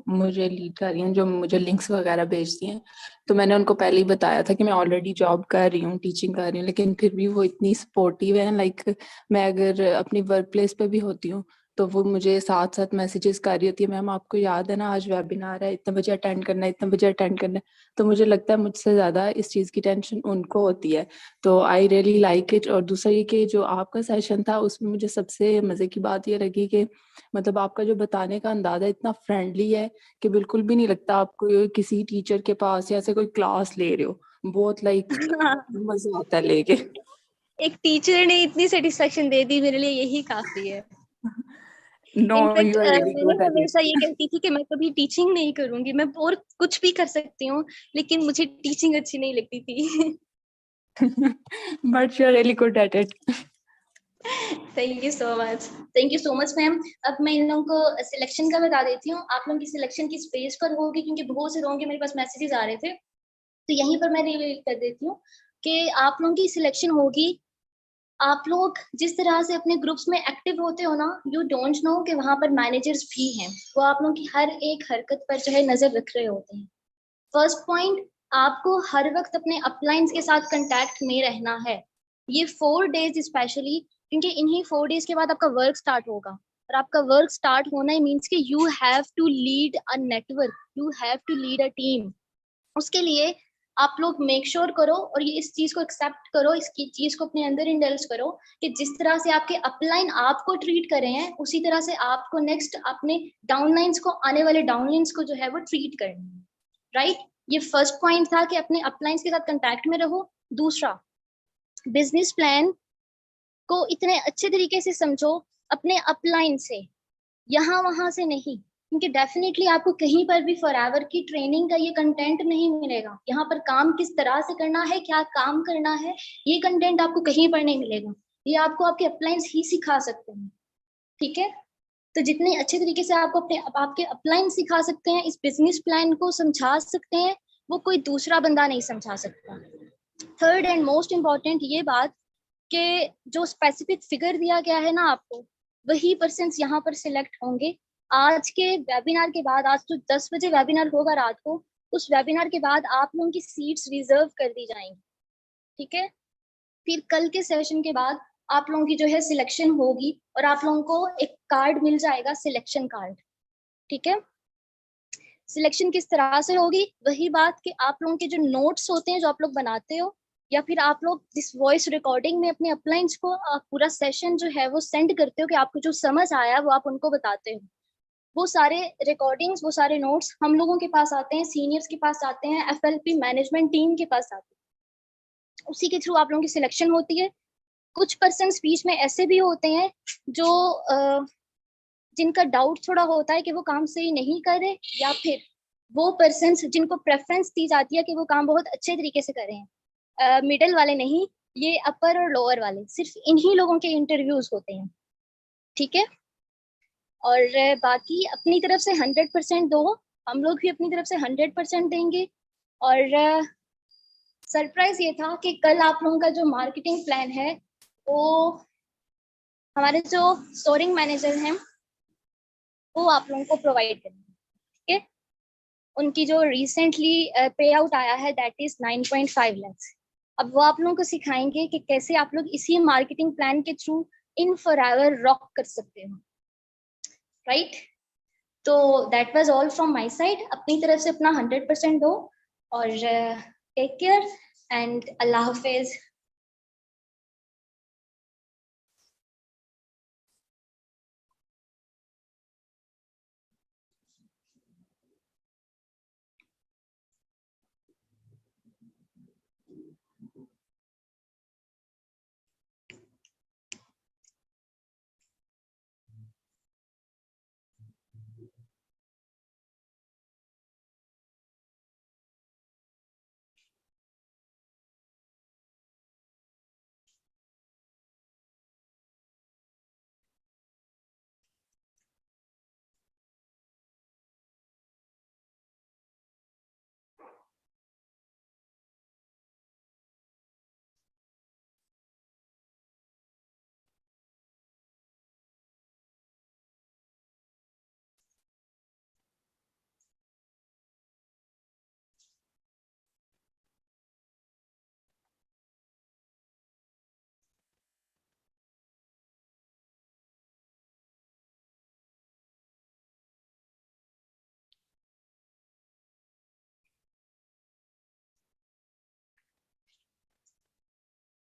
मुझे लीड कर रही हैं, जो मुझे लिंक्स वगैरह भेजती हैं, तो मैंने उनको पहले ही बताया था कि मैं ऑलरेडी जॉब कर रही हूँ, टीचिंग कर रही हूँ, लेकिन फिर भी वो इतनी सपोर्टिव है। लाइक मैं अगर अपनी वर्क प्लेस पे भी होती हूँ तो वो मुझे साथ साथ मैसेजेस कर रही होती है, मैम आपको याद है ना आज वेबिनार है, इतने बजे अटेंड करना है, इतने बजे अटेंड करना है। तो मुझे लगता है मुझसे ज़्यादा इस चीज़ की टेंशन उनको होती है। तो आई रियली लाइक इट। और दूसरा ये कि जो आपका सेशन था उसमें मुझे सबसे मज़े की बात ये लगी कि मतलब आपका जो बताने का अंदाज़ा इतना फ्रेंडली है कि बिल्कुल भी नहीं लगता आप कोई किसी टीचर के पास या ऐसे कोई क्लास ले रहे हो। बहुत लाइक मज़ा आता है लेके। एक टीचर ने इतनी सेटिस्फेक्शन दे दी, मेरे लिए यही काफी है। No, in fact you are really मैंने गुड एट हमेशा ये इट। कहती थी कि मैं कभी टीचिंग नहीं करूंगी, मैं और कुछ भी कर सकती हूँ, लेकिन मुझे टीचिंग अच्छी नहीं लगती थी। But you are really good at it. Thank you so much, thank you so much ma'am. अब मैं इन लोगों को सिलेक्शन का बता देती हूँ। आप लोगों की सिलेक्शन किस पेज पर होगी, क्योंकि बहुत से लोगों के मेरे पास मैसेजेस आ रहे थे, तो यहीं पर मैं रिवील कर देती हूँ कि आप लोगों की सिलेक्शन होगी। आप लोग जिस तरह से अपने ग्रुप्स में एक्टिव होते हो ना, यू डोंट नो कि वहां पर मैनेजर्स भी हैं, वो आप लोगों की हर एक हरकत पर जो है नजर रख रहे होते हैं। फर्स्ट पॉइंट, आपको हर वक्त अपने अपलाइंस के साथ कांटेक्ट में रहना है, ये 4 डेज स्पेशली, क्योंकि इन्हीं 4 डेज के बाद आपका वर्क स्टार्ट होगा, और आपका वर्क स्टार्ट होना ही मीन्स कि you have to lead a network, you have to lead a team. उसके लिए आप लोग मेक श्योर करो, और ये इस चीज को एक्सेप्ट करो, इसकी चीज को अपने अंदर इंडल्ज करो कि जिस तरह से आपके अपलाइन आपको ट्रीट कर रहे हैं, उसी तरह से आपको नेक्स्ट अपने डाउनलाइंस को, आने वाले डाउनलाइंस को जो है वो ट्रीट करना है, राइट। ये फर्स्ट पॉइंट था कि अपने अपलाइंस के साथ कंटेक्ट में रहो। दूसरा, बिजनेस प्लान को इतने अच्छे तरीके से समझो अपने अपलाइन से, यहाँ वहां से नहीं, क्योंकि डेफिनेटली आपको कहीं पर भी फॉरएवर की ट्रेनिंग का ये कंटेंट नहीं मिलेगा। यहाँ पर काम किस तरह से करना है, क्या काम करना है, ये कंटेंट आपको कहीं पर नहीं मिलेगा, ये आपको आपके अपलाइंस ही सिखा सकते हैं, ठीक है। तो जितने अच्छे तरीके से आपको अपने आपके अपलाइन सिखा सकते हैं, इस बिजनेस प्लान को समझा सकते हैं, वो कोई दूसरा बंदा नहीं समझा सकता। थर्ड एंड मोस्ट इम्पॉर्टेंट ये बात कि जो स्पेसिफिक फिगर दिया गया है ना आपको, वही पर्सन्स यहाँ पर सिलेक्ट होंगे। आज के वेबिनार के बाद, आज तो 10 बजे वेबिनार होगा रात को, उस वेबिनार के बाद आप लोगों की सीट्स रिजर्व कर दी जाएंगी, ठीक है। फिर कल के सेशन के बाद आप लोगों की जो है सिलेक्शन होगी, और आप लोगों को एक कार्ड मिल जाएगा, सिलेक्शन कार्ड, ठीक है। सिलेक्शन किस तरह से होगी, वही बात कि आप लोगों के जो नोट्स होते हैं जो आप लोग बनाते हो, या फिर आप लोग जिस वॉइस रिकॉर्डिंग में अपने अपलाइंस को पूरा सेशन जो है वो सेंड करते हो, कि आपको जो समझ आया वो आप उनको बताते हो, वो सारे रिकॉर्डिंग्स, वो सारे नोट्स हम लोगों के पास आते हैं, सीनियर्स के पास आते हैं, FLP मैनेजमेंट टीम के पास आते हैं, उसी के थ्रू आप लोगों की सिलेक्शन होती है। कुछ पर्सन बीच में ऐसे भी होते हैं जो जिनका डाउट थोड़ा होता है कि वो काम सही नहीं कर रहे, या फिर वो पर्सन जिनको प्रेफरेंस दी जाती है कि वो काम बहुत अच्छे तरीके से कर रहे हैं, मिडल वाले नहीं, ये अपर और लोअर वाले, सिर्फ इन्हीं लोगों के इंटरव्यूज होते हैं, ठीक है। और बाकी अपनी तरफ से 100% दो, हम लोग भी अपनी तरफ से 100% देंगे। और सरप्राइज ये था कि कल आप लोगों का जो मार्केटिंग प्लान है, वो हमारे जो स्टोरिंग मैनेजर हैं वो आप लोगों को प्रोवाइड करेंगे, ठीक है। उनकी जो रिसेंटली पे आउट आया है दैट इज 9.5 लाख। अब वो आप लोगों को सिखाएंगे कि कैसे आप लोग इसी मार्केटिंग प्लान के थ्रू इन फॉरएवर रॉक कर सकते हो, राइट। तो that was all from my side, अपनी तरफ से अपना 100% दो, और टेक केयर एंड अल्लाह हाफिज।